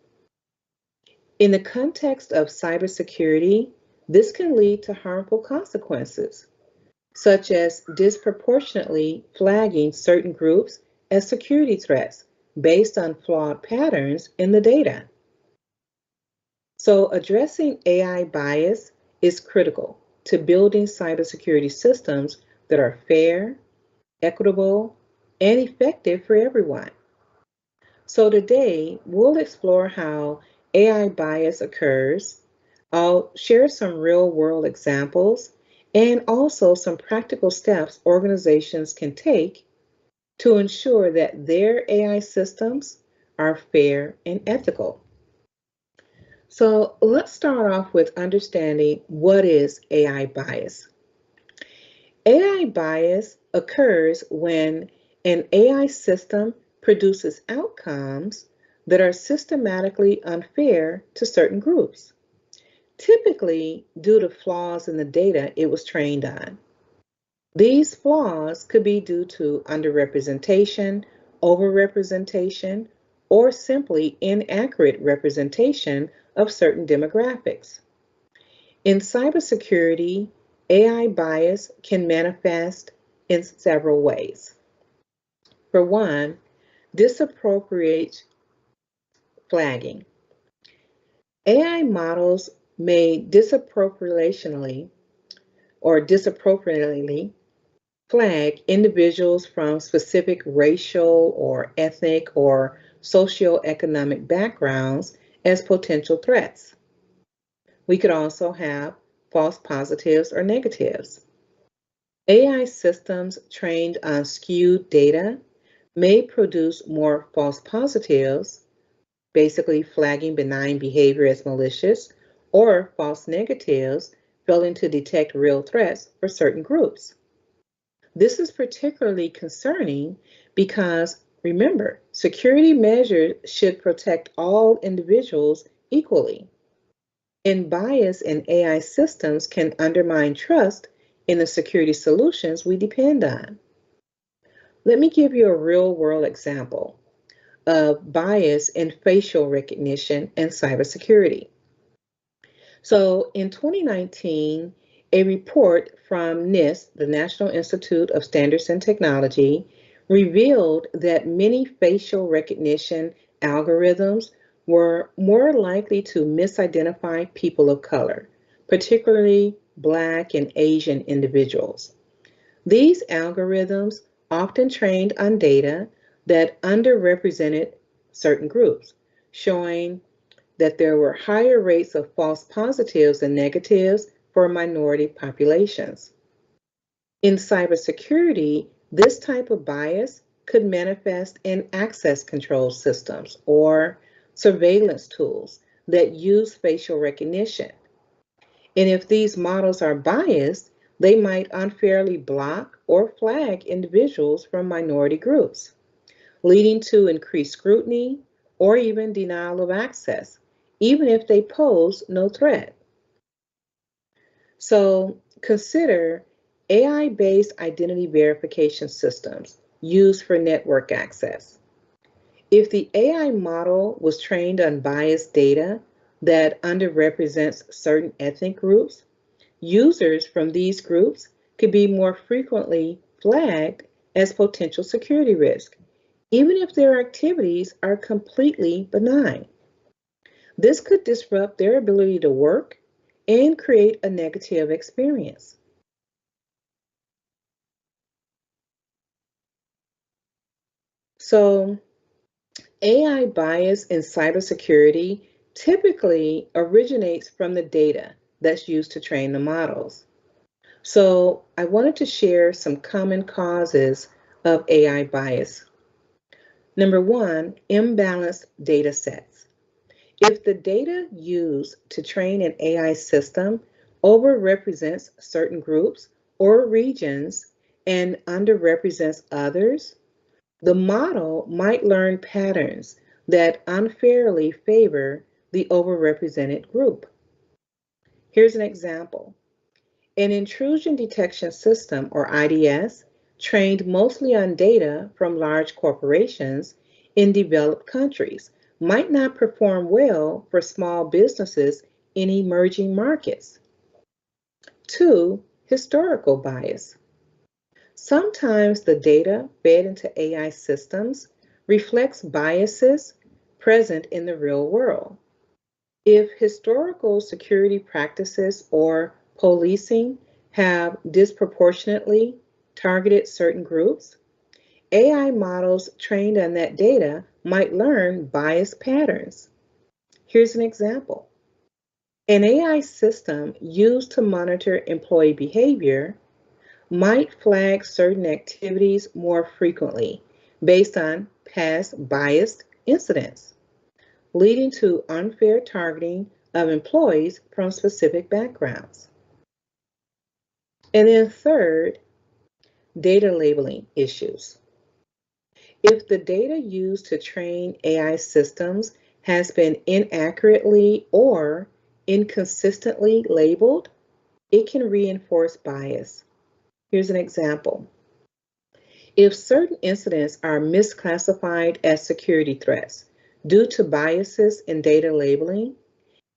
In the context of cybersecurity, this can lead to harmful consequences, such as disproportionately flagging certain groups as security threats based on flawed patterns in the data. So, addressing AI bias is critical to building cybersecurity systems that are fair, equitable, and effective for everyone. So, today we'll explore how AI bias occurs. I'll share some real world examples and also some practical steps organizations can take to ensure that their AI systems are fair and ethical. So let's start off with understanding what is AI bias. AI bias occurs when an AI system produces outcomes that are systematically unfair to certain groups, typically due to flaws in the data it was trained on. These flaws could be due to underrepresentation, overrepresentation, or simply inaccurate representation of certain demographics. In cybersecurity, AI bias can manifest in several ways. For one, disappropriate flagging. AI models may disappropriately flag individuals from specific racial or ethnic or socioeconomic backgrounds as potential threats. We could also have false positives or negatives. AI systems trained on skewed data may produce more false positives, basically flagging benign behavior as malicious, or false negatives, failing to detect real threats for certain groups. This is particularly concerning because, remember, security measures should protect all individuals equally. And bias in AI systems can undermine trust in the security solutions we depend on. Let me give you a real world example of bias in facial recognition and cybersecurity. So in 2019, a report from NIST, the National Institute of Standards and Technology, revealed that many facial recognition algorithms were more likely to misidentify people of color, particularly Black and Asian individuals. These algorithms often trained on data that underrepresented certain groups, showing that there were higher rates of false positives and negatives for minority populations. In cybersecurity, this type of bias could manifest in access control systems or surveillance tools that use facial recognition. And if these models are biased, they might unfairly block or flag individuals from minority groups, leading to increased scrutiny or even denial of access, even if they pose no threat. So consider AI-based identity verification systems used for network access. If the AI model was trained on biased data that underrepresents certain ethnic groups, users from these groups could be more frequently flagged as potential security risk, even if their activities are completely benign. This could disrupt their ability to work and create a negative experience. So, AI bias in cybersecurity typically originates from the data that's used to train the models. So, I wanted to share some common causes of AI bias. Number one, imbalanced data sets. If the data used to train an AI system overrepresents certain groups or regions and underrepresents others, the model might learn patterns that unfairly favor the overrepresented group. Here's an example. An intrusion detection system, or IDS, trained mostly on data from large corporations in developed countries, might not perform well for small businesses in emerging markets. Two, historical bias. Sometimes the data fed into AI systems reflects biases present in the real world. If historical security practices or policing have disproportionately targeted certain groups, AI models trained on that data might learn bias patterns. Here's an example. An AI system used to monitor employee behavior might flag certain activities more frequently based on past biased incidents, leading to unfair targeting of employees from specific backgrounds. And then third, data labeling issues. If the data used to train AI systems has been inaccurately or inconsistently labeled, it can reinforce bias. Here's an example. If certain incidents are misclassified as security threats due to biases in data labeling,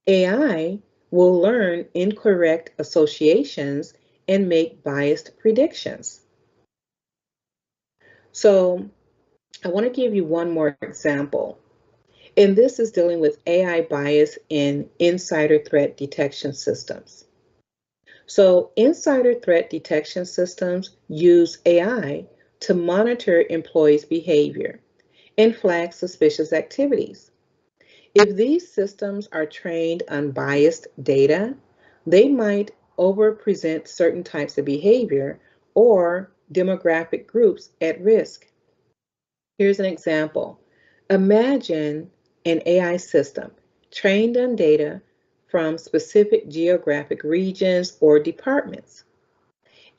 AI will learn incorrect associations and make biased predictions. So, I want to give you one more example, and this is dealing with AI bias in insider threat detection systems. So, insider threat detection systems use AI to monitor employees' behavior and flag suspicious activities. If these systems are trained on biased data, they might overpresent certain types of behavior or demographic groups at risk. Here's an example. Imagine an AI system trained on data from specific geographic regions or departments.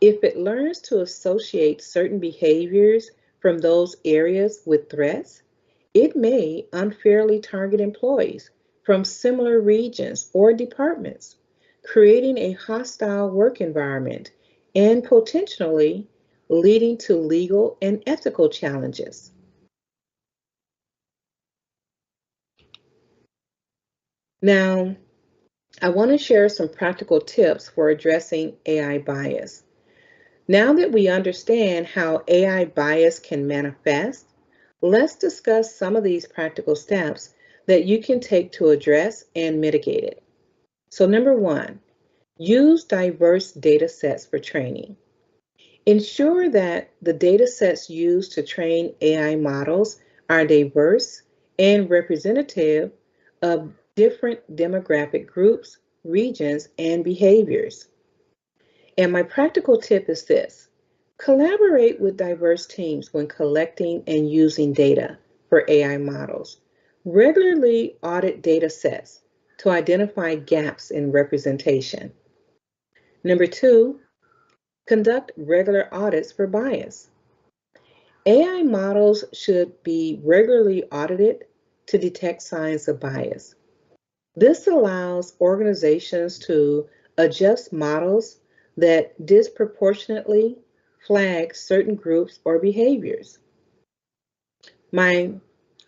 If it learns to associate certain behaviors from those areas with threats, it may unfairly target employees from similar regions or departments, creating a hostile work environment and potentially leading to legal and ethical challenges. Now, I want to share some practical tips for addressing AI bias. Now that we understand how AI bias can manifest, let's discuss some of these practical steps that you can take to address and mitigate it. So, number one, use diverse data sets for training. Ensure that the data sets used to train AI models are diverse and representative of different demographic groups, regions, and behaviors. And my practical tip is this: collaborate with diverse teams when collecting and using data for AI models. Regularly audit data sets to identify gaps in representation. Number two, conduct regular audits for bias. AI models should be regularly audited to detect signs of bias. This allows organizations to adjust models that disproportionately flag certain groups or behaviors. My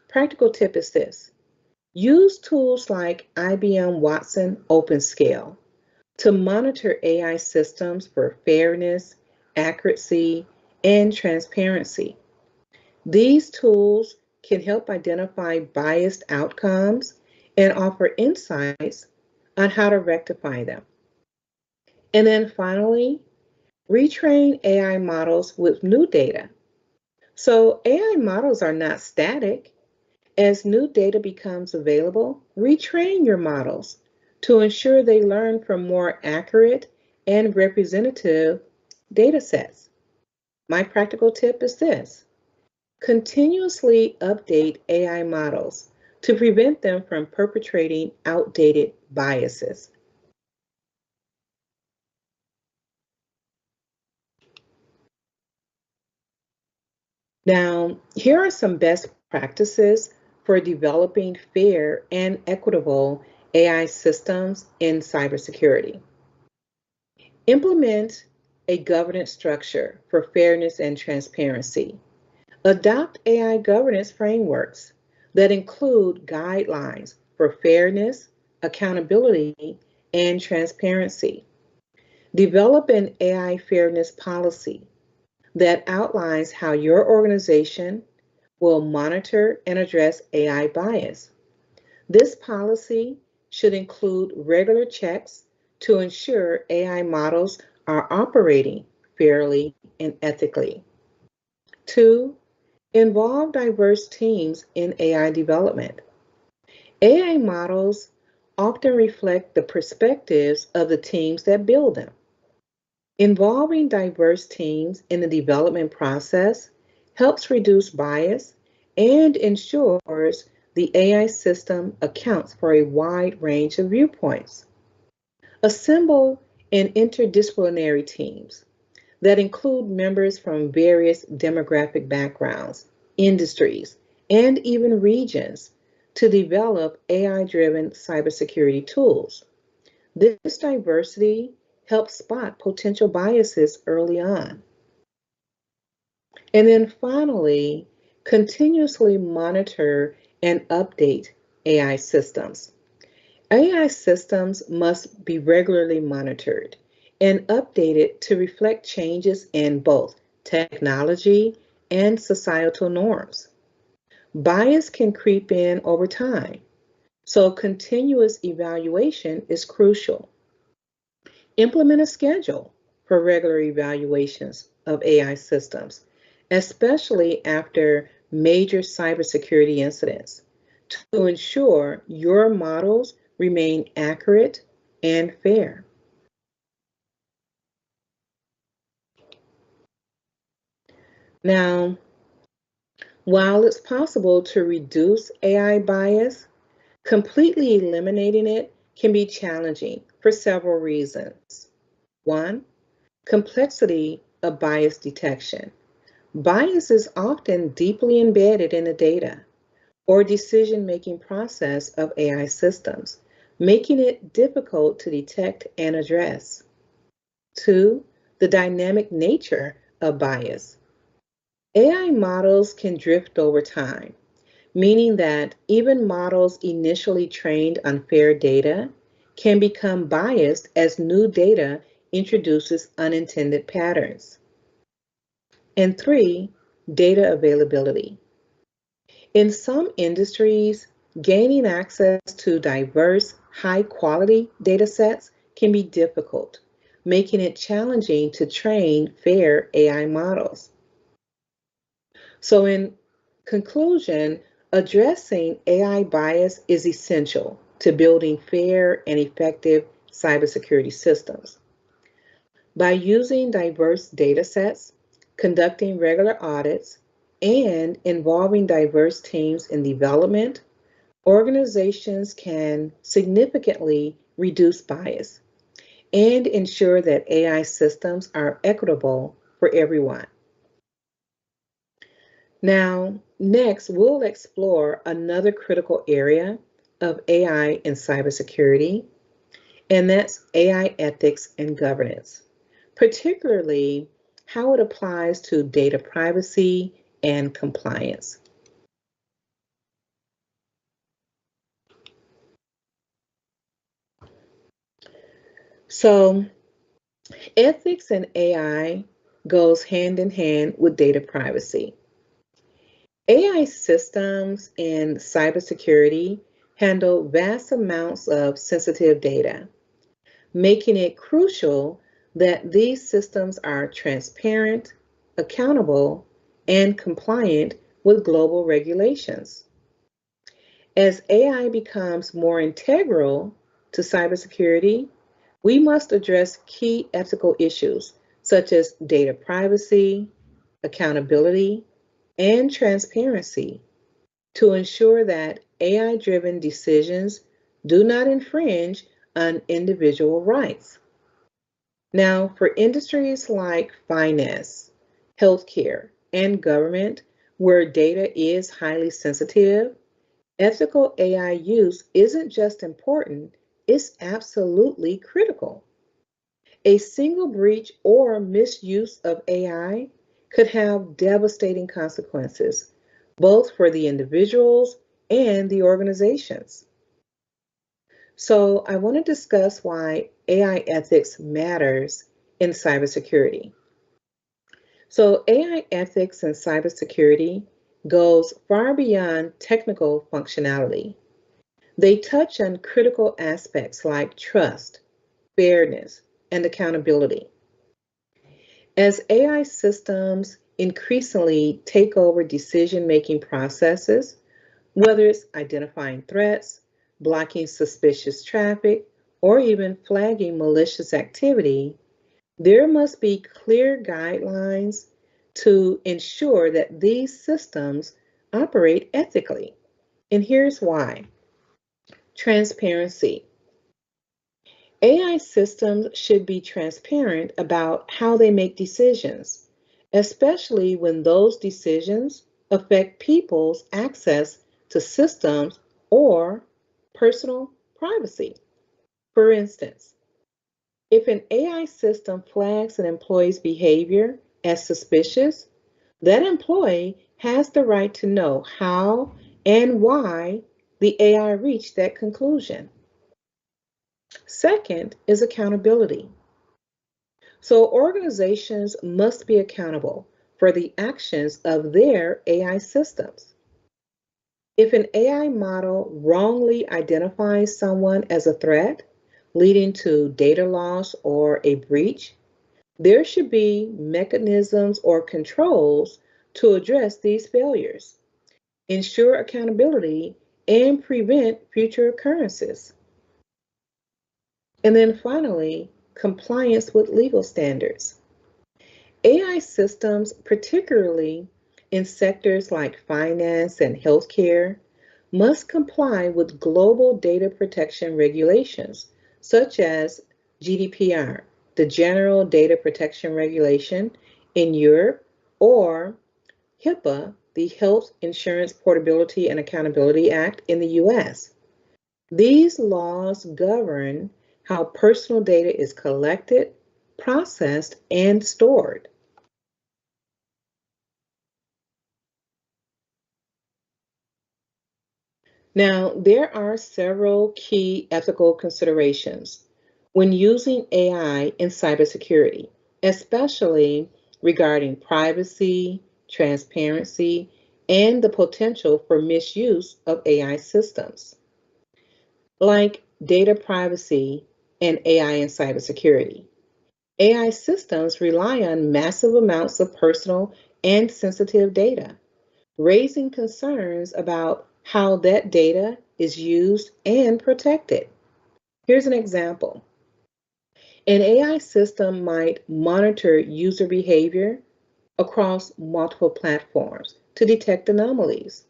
practical tip is this: use tools like IBM Watson OpenScale to monitor AI systems for fairness, accuracy, and transparency. These tools can help identify biased outcomes and offer insights on how to rectify them. And then finally, retrain AI models with new data. So AI models are not static. As new data becomes available, retrain your models to ensure they learn from more accurate and representative data sets. My practical tip is this: continuously update AI models to prevent them from perpetrating outdated biases. Now, here are some best practices for developing fair and equitable AI systems in cybersecurity. Implement a governance structure for fairness and transparency. Adopt AI governance frameworks that include guidelines for fairness, accountability, and transparency. Develop an AI fairness policy that outlines how your organization will monitor and address AI bias. This policy should include regular checks to ensure AI models are operating fairly and ethically. Two, involve diverse teams in AI development. AI models often reflect the perspectives of the teams that build them. Involving diverse teams in the development process helps reduce bias and ensures the AI system accounts for a wide range of viewpoints. Assemble in interdisciplinary teams that include members from various demographic backgrounds, industries, and even regions to develop AI driven cybersecurity tools. This diversity helps spot potential biases early on. And then finally, continuously monitor and update AI systems. AI systems must be regularly monitored and updated to reflect changes in both technology and societal norms. Bias can creep in over time, so continuous evaluation is crucial. Implement a schedule for regular evaluations of AI systems, especially after major cybersecurity incidents, to ensure your models remain accurate and fair. Now, while it's possible to reduce AI bias, completely eliminating it can be challenging for several reasons. One, complexity of bias detection. Bias is often deeply embedded in the data or decision-making process of AI systems, making it difficult to detect and address. Two, the dynamic nature of bias. AI models can drift over time, meaning that even models initially trained on fair data can become biased as new data introduces unintended patterns. And three, data availability. In some industries, gaining access to diverse, high quality data sets can be difficult, making it challenging to train fair AI models. So, in conclusion, addressing AI bias is essential to building fair and effective cybersecurity systems. By using diverse data sets, conducting regular audits, and involving diverse teams in development, organizations can significantly reduce bias and ensure that AI systems are equitable for everyone. Now, next, we'll explore another critical area of AI and cybersecurity, and that's AI ethics and governance, particularly how it applies to data privacy and compliance. So, ethics and AI goes hand in hand with data privacy. AI systems in cybersecurity handle vast amounts of sensitive data. making it crucial that these systems are transparent, accountable, and compliant with global regulations. As AI becomes more integral to cybersecurity, we must address key ethical issues such as data privacy, accountability, and transparency to ensure that AI driven decisions do not infringe on individual rights. Now, for industries like finance, healthcare, and government, where data is highly sensitive, ethical AI use isn't just important, it's absolutely critical. A single breach or misuse of AI could have devastating consequences, both for the individuals and the organizations. So, I want to discuss why AI ethics matters in cybersecurity. So, AI ethics in cybersecurity goes far beyond technical functionality. They touch on critical aspects like trust, fairness, and accountability. As AI systems increasingly take over decision making processes, whether it's identifying threats, blocking suspicious traffic, or even flagging malicious activity, there must be clear guidelines to ensure that these systems operate ethically. And here's why. Transparency. AI systems should be transparent about how they make decisions, especially when those decisions affect people's access to systems or personal privacy. For instance, if an AI system flags an employee's behavior as suspicious, that employee has the right to know how and why the AI reached that conclusion. Second is accountability. So organizations must be accountable for the actions of their AI systems. If an AI model wrongly identifies someone as a threat, leading to data loss or a breach, there should be mechanisms or controls to address these failures, ensure accountability, and prevent future occurrences. And then finally, compliance with legal standards. AI systems, particularly in sectors like finance and healthcare, must comply with global data protection regulations, such as GDPR, the General Data Protection Regulation in Europe, or HIPAA, the Health Insurance Portability and Accountability Act in the US. These laws govern how personal data is collected, processed, and stored. Now, there are several key ethical considerations when using AI in cybersecurity, especially regarding privacy, transparency, and the potential for misuse of AI systems, like data privacy and AI in cybersecurity. AI systems rely on massive amounts of personal and sensitive data, raising concerns about how that data is used and protected. Here's an example. An AI system might monitor user behavior across multiple platforms to detect anomalies.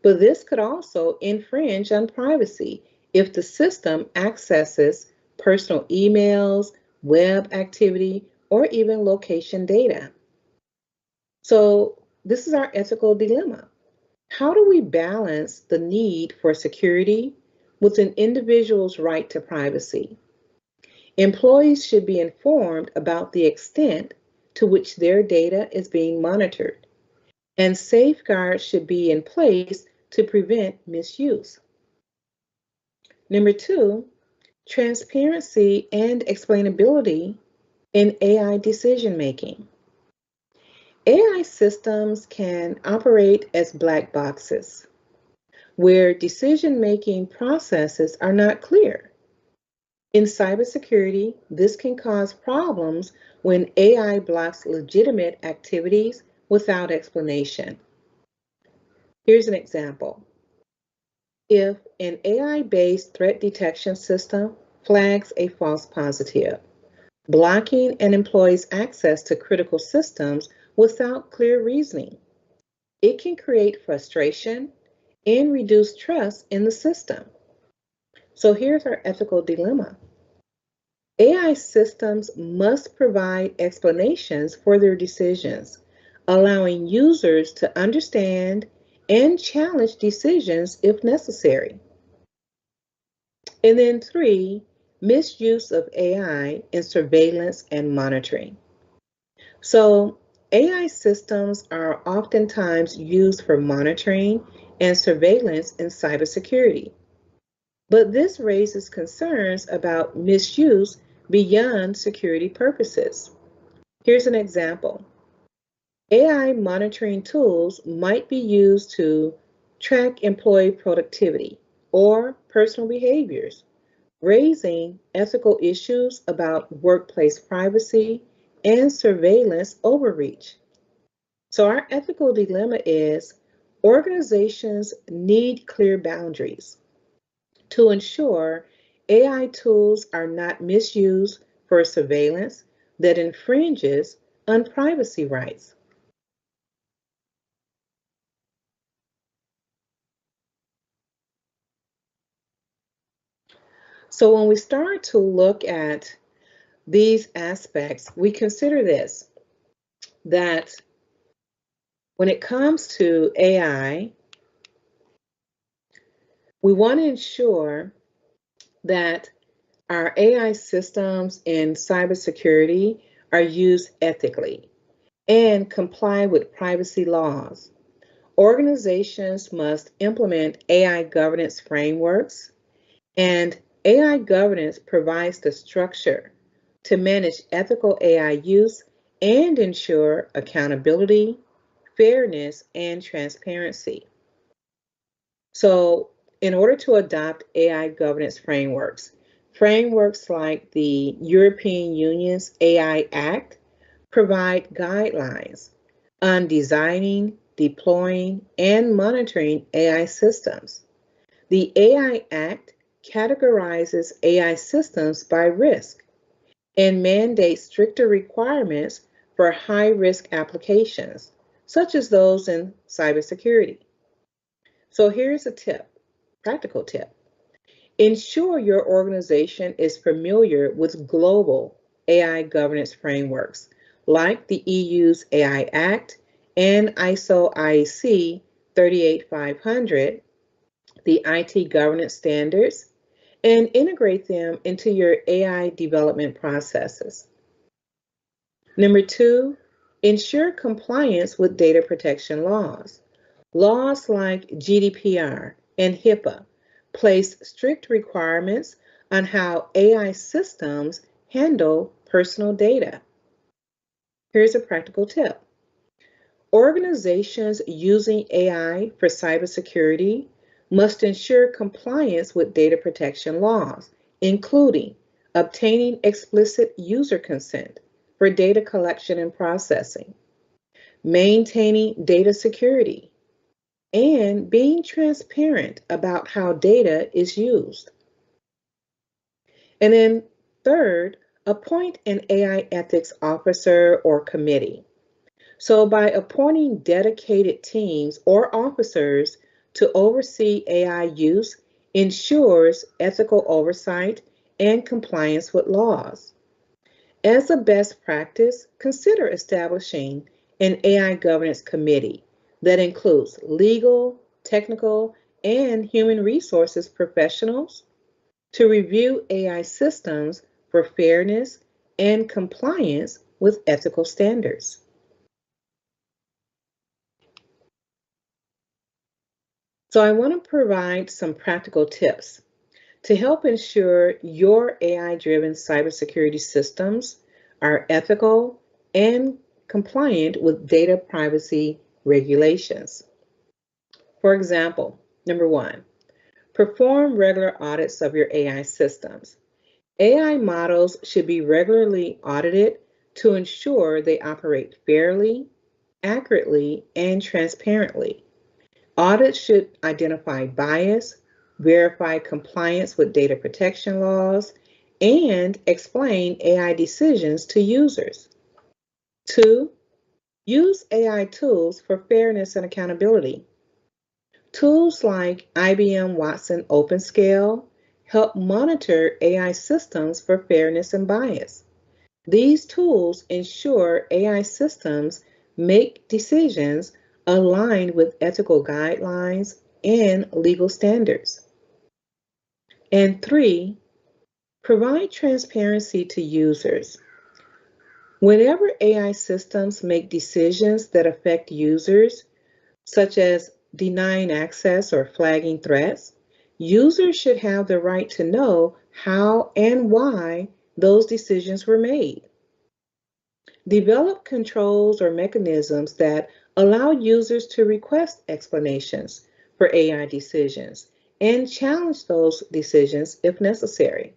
But this could also infringe on privacy if the system accesses personal emails, web activity, or even location data. So, this is our ethical dilemma. How do we balance the need for security with an individual's right to privacy? Employees should be informed about the extent to which their data is being monitored, and safeguards should be in place to prevent misuse. Number two, transparency and explainability in AI decision making. AI systems can operate as black boxes where decision making processes are not clear. In cybersecurity, this can cause problems when AI blocks legitimate activities without explanation. Here's an example. If an AI-based threat detection system flags a false positive, blocking an employee's access to critical systems without clear reasoning, it can create frustration and reduce trust in the system. So here's our ethical dilemma. AI systems must provide explanations for their decisions, allowing users to understand and challenge decisions if necessary. And then three, misuse of AI in surveillance and monitoring. So AI systems are oftentimes used for monitoring and surveillance in cybersecurity. But this raises concerns about misuse beyond security purposes. Here's an example. AI monitoring tools might be used to track employee productivity or personal behaviors, raising ethical issues about workplace privacy and surveillance overreach. So, our ethical dilemma is organizations need clear boundaries to ensure AI tools are not misused for surveillance that infringes on privacy rights. So, when we start to look at these aspects, we consider this that when it comes to AI, we want to ensure that our AI systems in cybersecurity are used ethically and comply with privacy laws. Organizations must implement AI governance frameworks, and AI governance provides the structure to manage ethical AI use and ensure accountability, fairness, and transparency. So, in order to adopt AI governance frameworks, frameworks like the European Union's AI Act provide guidelines on designing, deploying, and monitoring AI systems. The AI Act categorizes AI systems by risk and mandates stricter requirements for high risk applications, such as those in cybersecurity. So here's a tip, practical tip. Ensure your organization is familiar with global AI governance frameworks like the EU's AI Act and ISO IEC 38500, the IT governance standards, and integrate them into your AI development processes. Number two, ensure compliance with data protection laws. Laws like GDPR and HIPAA place strict requirements on how AI systems handle personal data. Here's a practical tip. Organizations using AI for cybersecurity must ensure compliance with data protection laws, including obtaining explicit user consent for data collection and processing, maintaining data security, and being transparent about how data is used. And then, third, appoint an AI ethics officer or committee. So, by appointing dedicated teams or officers to oversee AI use, ensures ethical oversight and compliance with laws. As a best practice, consider establishing an AI governance committee that includes legal, technical, and human resources professionals to review AI systems for fairness and compliance with ethical standards. So, I want to provide some practical tips to help ensure your AI driven cybersecurity systems are ethical and compliant with data privacy regulations. For example, number one, perform regular audits of your AI systems. AI models should be regularly audited to ensure they operate fairly, accurately, and transparently. Audits should identify bias, verify compliance with data protection laws, and explain AI decisions to users. Two, use AI tools for fairness and accountability. Tools like IBM Watson OpenScale help monitor AI systems for fairness and bias. These tools ensure AI systems make decisions aligned with ethical guidelines and legal standards. And three, provide transparency to users. Whenever AI systems make decisions that affect users, such as denying access or flagging threats, users should have the right to know how and why those decisions were made. Develop controls or mechanisms that allow users to request explanations for AI decisions and challenge those decisions if necessary.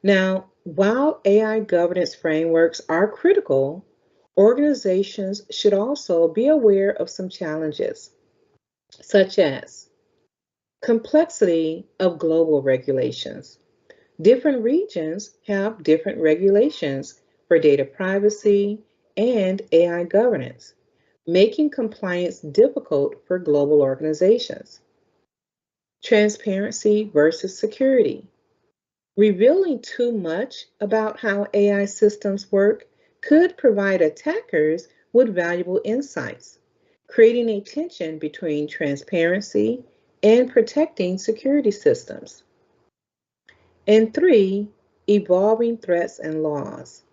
Now, while AI governance frameworks are critical, organizations should also be aware of some challenges, such as complexity of global regulations. Different regions have different regulations for data privacy and AI governance, making compliance difficult for global organizations. Transparency versus security. Revealing too much about how AI systems work could provide attackers with valuable insights, creating a tension between transparency and protecting security systems. And three, evolving threats and laws.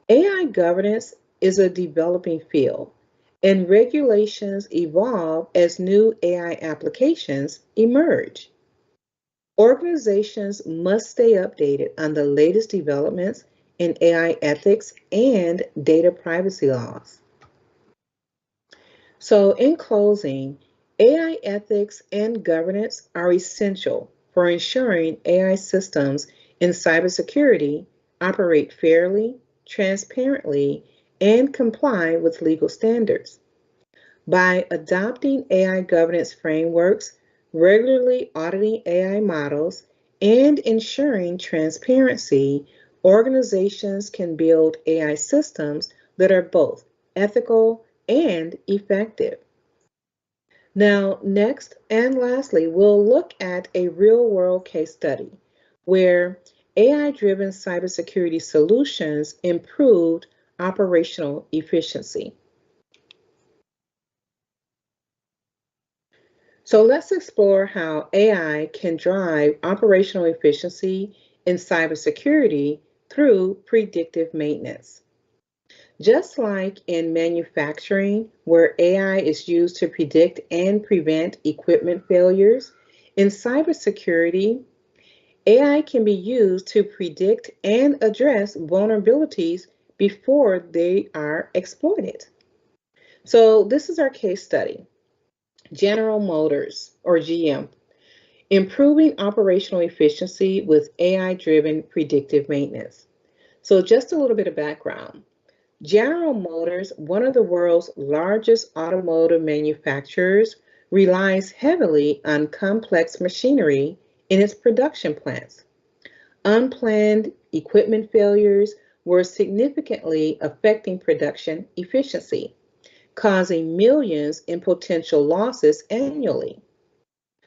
AI governance is a developing field, and regulations evolve as new AI applications emerge. Organizations must stay updated on the latest developments in AI ethics and data privacy laws. So, in closing, AI ethics and governance are essential for ensuring AI systems in cybersecurity operate fairly, transparently, and comply with legal standards. By adopting AI governance frameworks, regularly auditing AI models, and ensuring transparency, organizations can build AI systems that are both ethical and effective. Now, next and lastly, we'll look at a real world case study where AI driven cybersecurity solutions improved operational efficiency. So let's explore how AI can drive operational efficiency in cybersecurity through predictive maintenance. Just like in manufacturing, where AI is used to predict and prevent equipment failures, in cybersecurity, AI can be used to predict and address vulnerabilities before they are exploited. So, this is our case study. General Motors, or GM, improving operational efficiency with AI driven predictive maintenance. So, just a little bit of background. General Motors, one of the world's largest automotive manufacturers, relies heavily on complex machinery in its production plants. Unplanned equipment failures were significantly affecting production efficiency, causing millions in potential losses annually.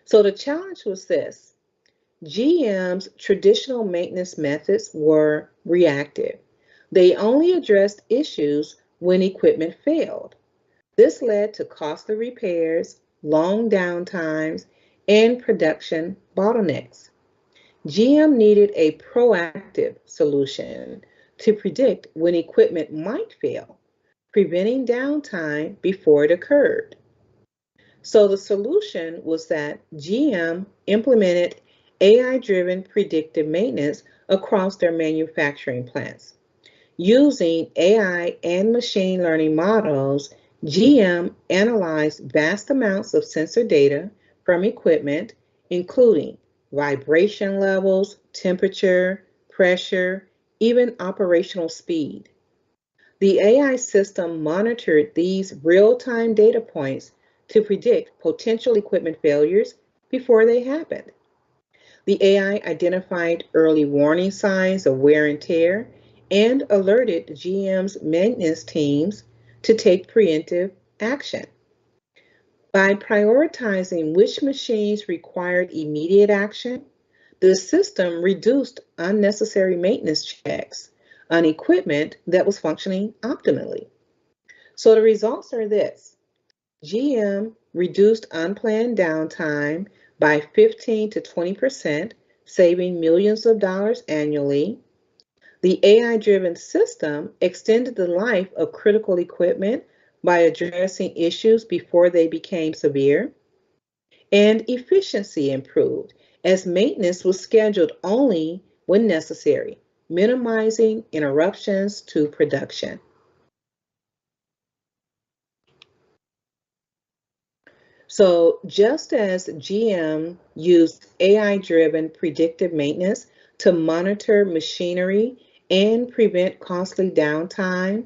So the challenge was this: GM's traditional maintenance methods were reactive. They only addressed issues when equipment failed. This led to costly repairs, long downtimes, and production bottlenecks. GM needed a proactive solution to predict when equipment might fail, preventing downtime before it occurred. So the solution was that GM implemented AI driven predictive maintenance across their manufacturing plants. Using AI and machine learning models, GM analyzed vast amounts of sensor data from equipment, including vibration levels, temperature, pressure, even operational speed. The AI system monitored these real-time data points to predict potential equipment failures before they happened. The AI identified early warning signs of wear and tear and alerted GM's maintenance teams to take preemptive action. By prioritizing which machines required immediate action, the system reduced unnecessary maintenance checks on equipment that was functioning optimally. So the results are this: GM reduced unplanned downtime by 15 to 20%, saving millions of dollars annually. The AI-driven system extended the life of critical equipment by addressing issues before they became severe, and efficiency improved as maintenance was scheduled only when necessary, minimizing interruptions to production. So, just as GM used AI-driven predictive maintenance to monitor machinery and prevent costly downtime,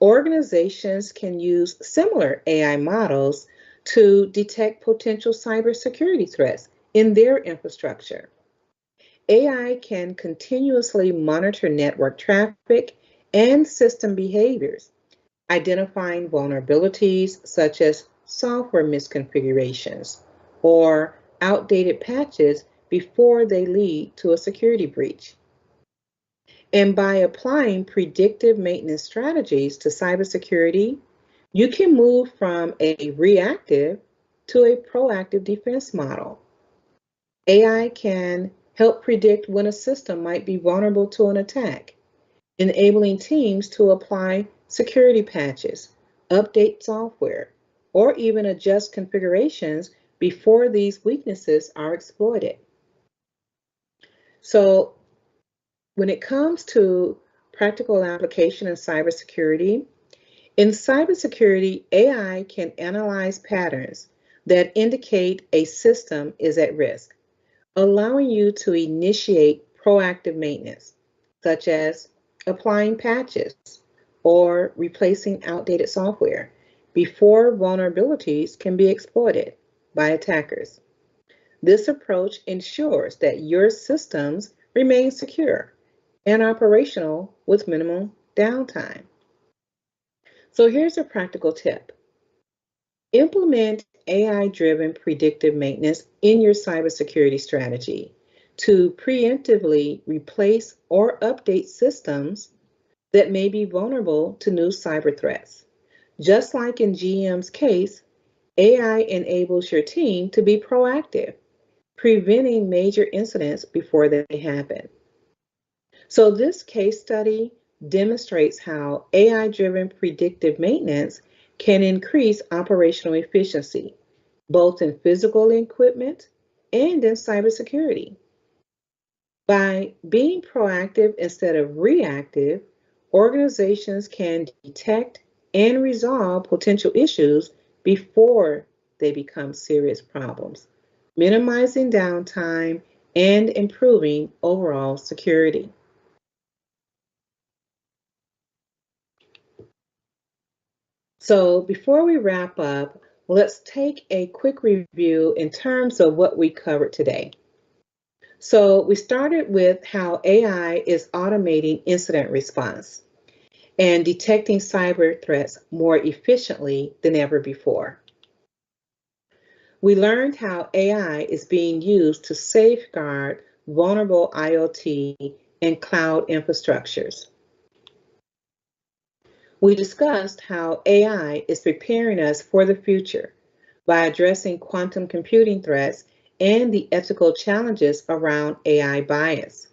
organizations can use similar AI models to detect potential cybersecurity threats in their infrastructure. AI can continuously monitor network traffic and system behaviors, identifying vulnerabilities such as software misconfigurations or outdated patches before they lead to a security breach. And by applying predictive maintenance strategies to cybersecurity, you can move from a reactive to a proactive defense model. AI can help predict when a system might be vulnerable to an attack, enabling teams to apply security patches, update software, or even adjust configurations before these weaknesses are exploited. So, when it comes to practical application in cybersecurity, AI can analyze patterns that indicate a system is at risk, allowing you to initiate proactive maintenance, such as applying patches or replacing outdated software before vulnerabilities can be exploited by attackers. This approach ensures that your systems remain secure and operational with minimal downtime. So here's a practical tip. Implement AI-driven predictive maintenance in your cybersecurity strategy to preemptively replace or update systems that may be vulnerable to new cyber threats. Just like in GM's case, AI enables your team to be proactive, preventing major incidents before they happen. So this case study demonstrates how AI-driven predictive maintenance can increase operational efficiency, both in physical equipment and in cybersecurity. By being proactive instead of reactive, organizations can detect and resolve potential issues before they become serious problems, minimizing downtime and improving overall security. So before we wrap up, let's take a quick review in terms of what we covered today. So we started with how AI is automating incident response and detecting cyber threats more efficiently than ever before. We learned how AI is being used to safeguard vulnerable IoT and cloud infrastructures. We discussed how AI is preparing us for the future by addressing quantum computing threats and the ethical challenges around AI bias.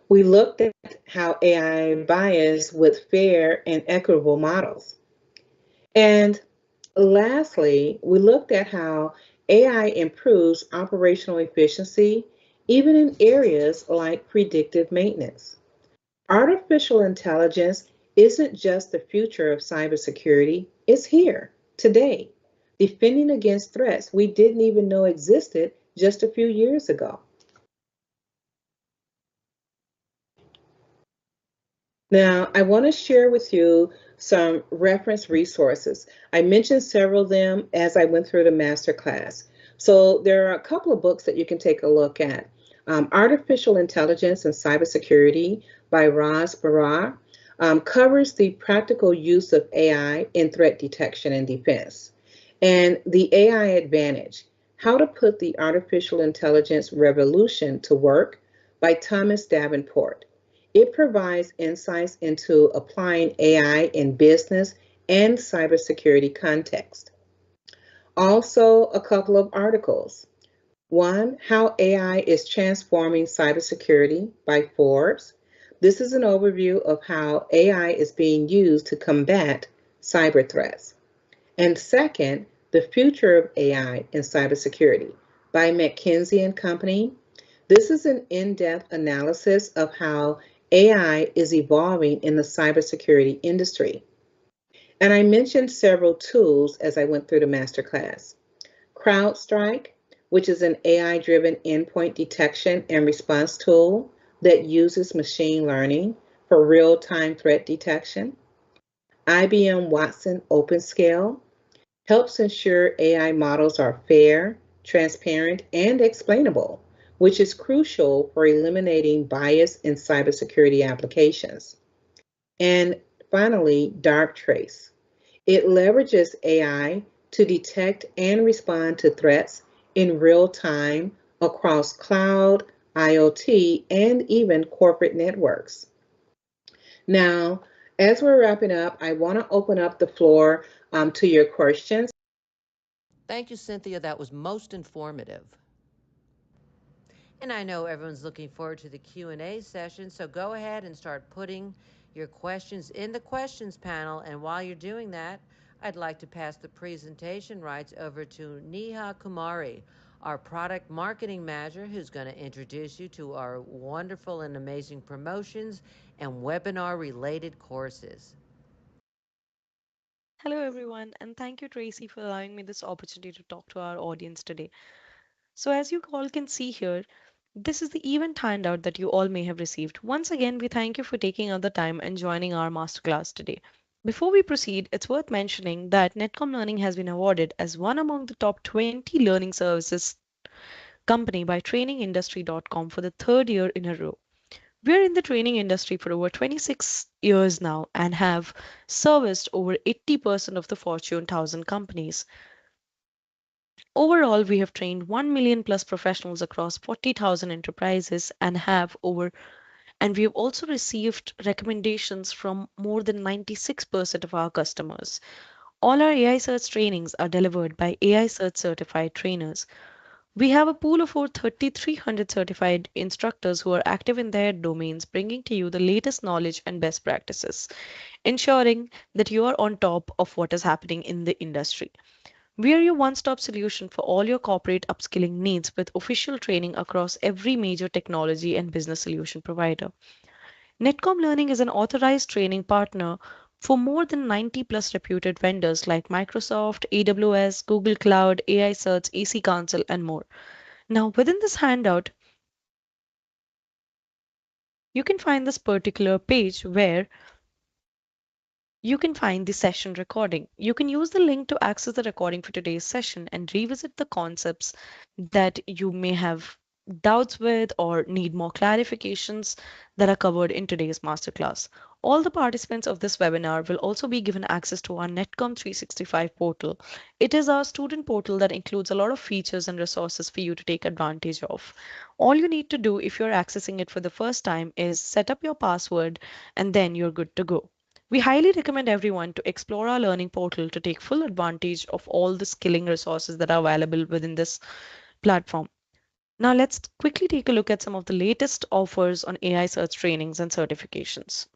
We looked at how AI bias with fair and equitable models. And lastly, we looked at how AI improves operational efficiency, even in areas like predictive maintenance. Artificial intelligence isn't just the future of cybersecurity, it's here today, defending against threats we didn't even know existed just a few years ago. Now, I want to share with you some reference resources. I mentioned several of them as I went through the masterclass. So, there are a couple of books that you can take a look at. Artificial Intelligence and Cybersecurity by Raz Barar covers the practical use of AI in threat detection and defense. And the AI Advantage, How to Put the Artificial Intelligence Revolution to Work by Thomas Davenport. It provides insights into applying AI in business and cybersecurity context. Also, a couple of articles. One, How AI is Transforming Cybersecurity by Forbes. This is an overview of how AI is being used to combat cyber threats. And second, The Future of AI in Cybersecurity by McKinsey and Company. This is an in-depth analysis of how AI is evolving in the cybersecurity industry. And I mentioned several tools as I went through the masterclass. CrowdStrike, which is an AI-driven endpoint detection and response tool that uses machine learning for real-time threat detection. IBM Watson OpenScale helps ensure AI models are fair, transparent, and explainable, which is crucial for eliminating bias in cybersecurity applications. And finally, Darktrace. It leverages AI to detect and respond to threats in real time across cloud, IoT, and even corporate networks. Now, as we're wrapping up, I want to open up the floor to your questions. Thank you, Cynthia. That was most informative. And I know everyone's looking forward to the Q&A session, so go ahead and start putting your questions in the questions panel. And while you're doing that, I'd like to pass the presentation rights over to Neha Kumari, our product marketing manager, who's going to introduce you to our wonderful and amazing promotions and webinar related courses. Hello, everyone, and thank you, Tracy, for allowing me this opportunity to talk to our audience today. So, as you all can see here, this is the event handout that you all may have received. Once again, we thank you for taking out the time and joining our masterclass today. Before we proceed, it's worth mentioning that Netcom Learning has been awarded as one among the top 20 learning services company by trainingindustry.com for the third year in a row. We're in the training industry for over 26 years now and have serviced over 80% of the Fortune 1000 companies. Overall, we have trained 1 million plus professionals across 40,000 enterprises and we have also received recommendations from more than 96% of our customers. All our AI Search trainings are delivered by AI Search certified trainers. We have a pool of over 3,300 certified instructors who are active in their domains, bringing to you the latest knowledge and best practices, ensuring that you are on top of what is happening in the industry. We are your one stop solution for all your corporate upskilling needs with official training across every major technology and business solution provider. Netcom Learning is an authorized training partner for more than 90 plus reputed vendors like Microsoft, AWS, Google Cloud, AI Search, AC Council, and more. Now, within this handout, you can find this particular page where you can find the session recording. You can use the link to access the recording for today's session and revisit the concepts that you may have doubts with or need more clarifications that are covered in today's masterclass. All the participants of this webinar will also be given access to our Netcom 365 portal. It is our student portal that includes a lot of features and resources for you to take advantage of. All you need to do if you're accessing it for the first time is set up your password and then you're good to go. We highly recommend everyone to explore our learning portal to take full advantage of all the skilling resources that are available within this platform. Now, let's quickly take a look at some of the latest offers on AI search trainings and certifications.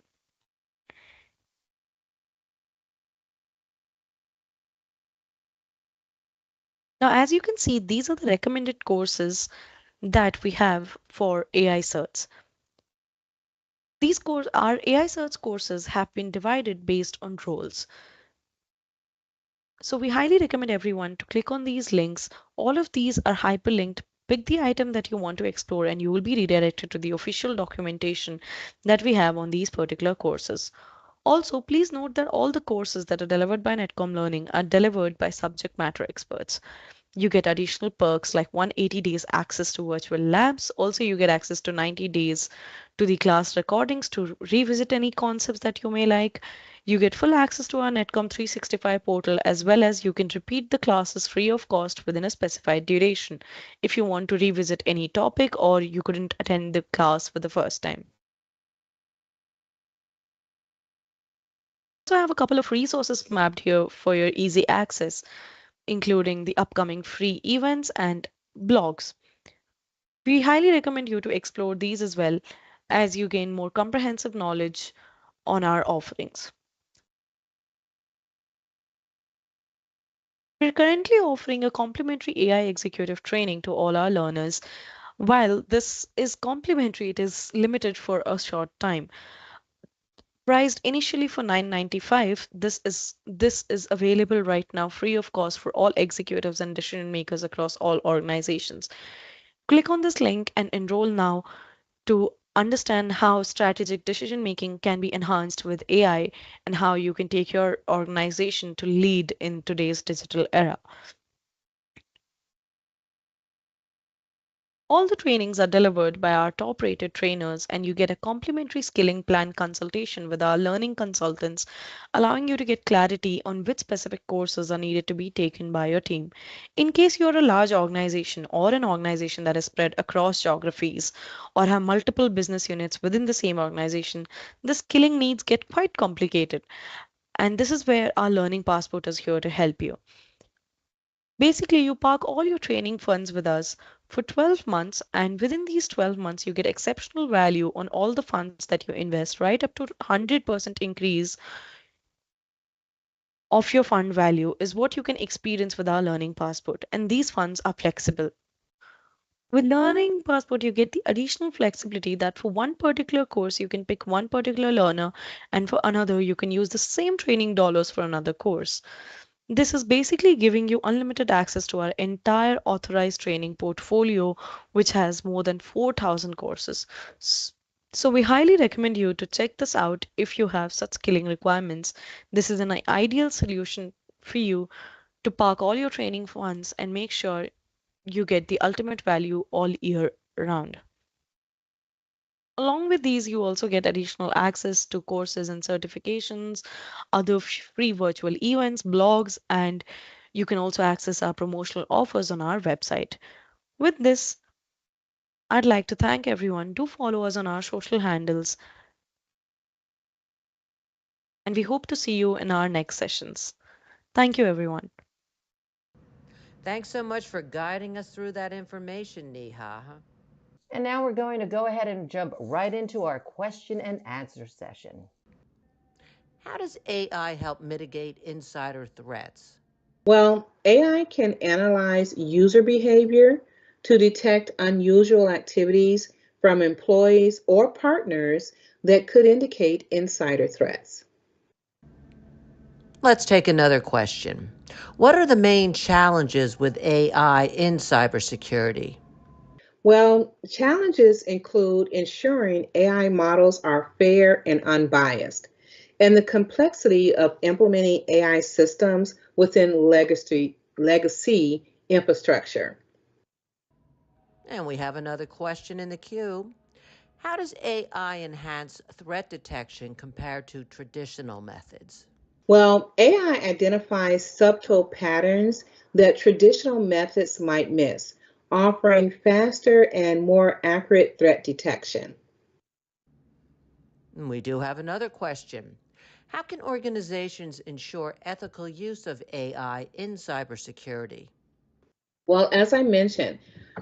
Now, as you can see, these are the recommended courses that we have for AI search. Our AI search courses have been divided based on roles. So we highly recommend everyone to click on these links. All of these are hyperlinked. Pick the item that you want to explore, and you will be redirected to the official documentation that we have on these particular courses. Also, please note that all the courses that are delivered by Netcom Learning are delivered by subject matter experts. You get additional perks like 180 days access to virtual labs. Also, you get access to 90 days to the class recordings to revisit any concepts that you may like. You get full access to our Netcom 365 portal, as well as you can repeat the classes free of cost within a specified duration if you want to revisit any topic or you couldn't attend the class for the first time. We also have a couple of resources mapped here for your easy access, including the upcoming free events and blogs. We highly recommend you to explore these as well as you gain more comprehensive knowledge on our offerings. We're currently offering a complimentary AI executive training to all our learners. While this is complimentary, it is limited for a short time. Priced initially for $9.95, this is available right now free of cost for all executives and decision makers across all organizations. Click on this link and enroll now to understand how strategic decision making can be enhanced with AI and how you can take your organization to lead in today's digital era. All the trainings are delivered by our top rated trainers, and you get a complimentary skilling plan consultation with our learning consultants, allowing you to get clarity on which specific courses are needed to be taken by your team. In case you're a large organization or an organization that is spread across geographies or have multiple business units within the same organization, the skilling needs get quite complicated. And this is where our learning passport is here to help you. Basically, you park all your training funds with us for 12 months, and within these 12 months, you get exceptional value on all the funds that you invest, right up to 100% increase of your fund value is what you can experience with our Learning Passport. And these funds are flexible. With Learning Passport, you get the additional flexibility that for one particular course, you can pick one particular learner, and for another, you can use the same training dollars for another course. This is basically giving you unlimited access to our entire authorized training portfolio, which has more than 4,000 courses. S- So, we highly recommend you to check this out if you have such skilling requirements. This is an ideal solution for you to park all your training funds and make sure you get the ultimate value all year round. Along with these, you also get additional access to courses and certifications, other free virtual events, blogs, and you can also access our promotional offers on our website. With this, I'd like to thank everyone. Do follow us on our social handles, and we hope to see you in our next sessions. Thank you, everyone. Thanks so much for guiding us through that information, Neha. And now we're going to go ahead and jump right into our question and answer session. How does AI help mitigate insider threats? Well, AI can analyze user behavior to detect unusual activities from employees or partners that could indicate insider threats. Let's take another question. What are the main challenges with AI in cybersecurity? Well, challenges include ensuring AI models are fair and unbiased, and the complexity of implementing AI systems within legacy infrastructure. And we have another question in the queue. How does AI enhance threat detection compared to traditional methods? Well, AI identifies subtle patterns that traditional methods might miss, offering faster and more accurate threat detection. And we do have another question. How can organizations ensure ethical use of AI in cybersecurity? Well, as I mentioned,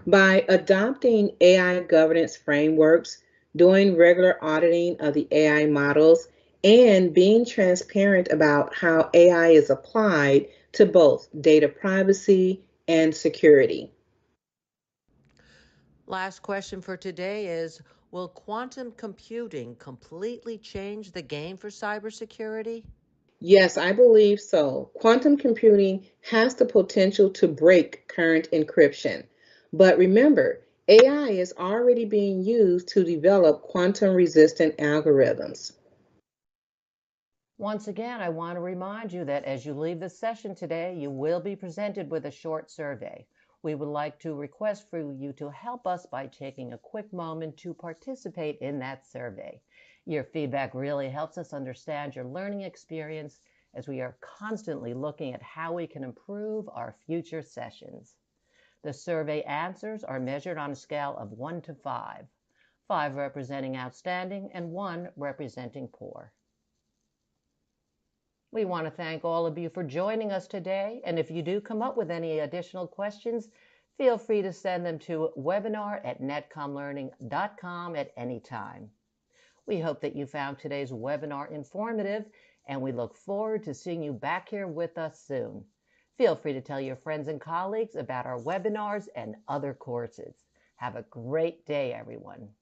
by adopting AI governance frameworks, doing regular auditing of the AI models, and being transparent about how AI is applied to both data privacy and security. Last question for today is, will quantum computing completely change the game for cybersecurity? Yes, I believe so. Quantum computing has the potential to break current encryption. But remember, AI is already being used to develop quantum resistant algorithms. Once again, I want to remind you that as you leave the session today, you will be presented with a short survey. We would like to request for you to help us by taking a quick moment to participate in that survey. Your feedback really helps us understand your learning experience as we are constantly looking at how we can improve our future sessions. The survey answers are measured on a scale of 1 to 5, 5 representing outstanding and 1 representing poor. We want to thank all of you for joining us today, and if you do come up with any additional questions, feel free to send them to webinar@netcomlearning.com at any time. We hope that you found today's webinar informative, and we look forward to seeing you back here with us soon. Feel free to tell your friends and colleagues about our webinars and other courses. Have a great day, everyone.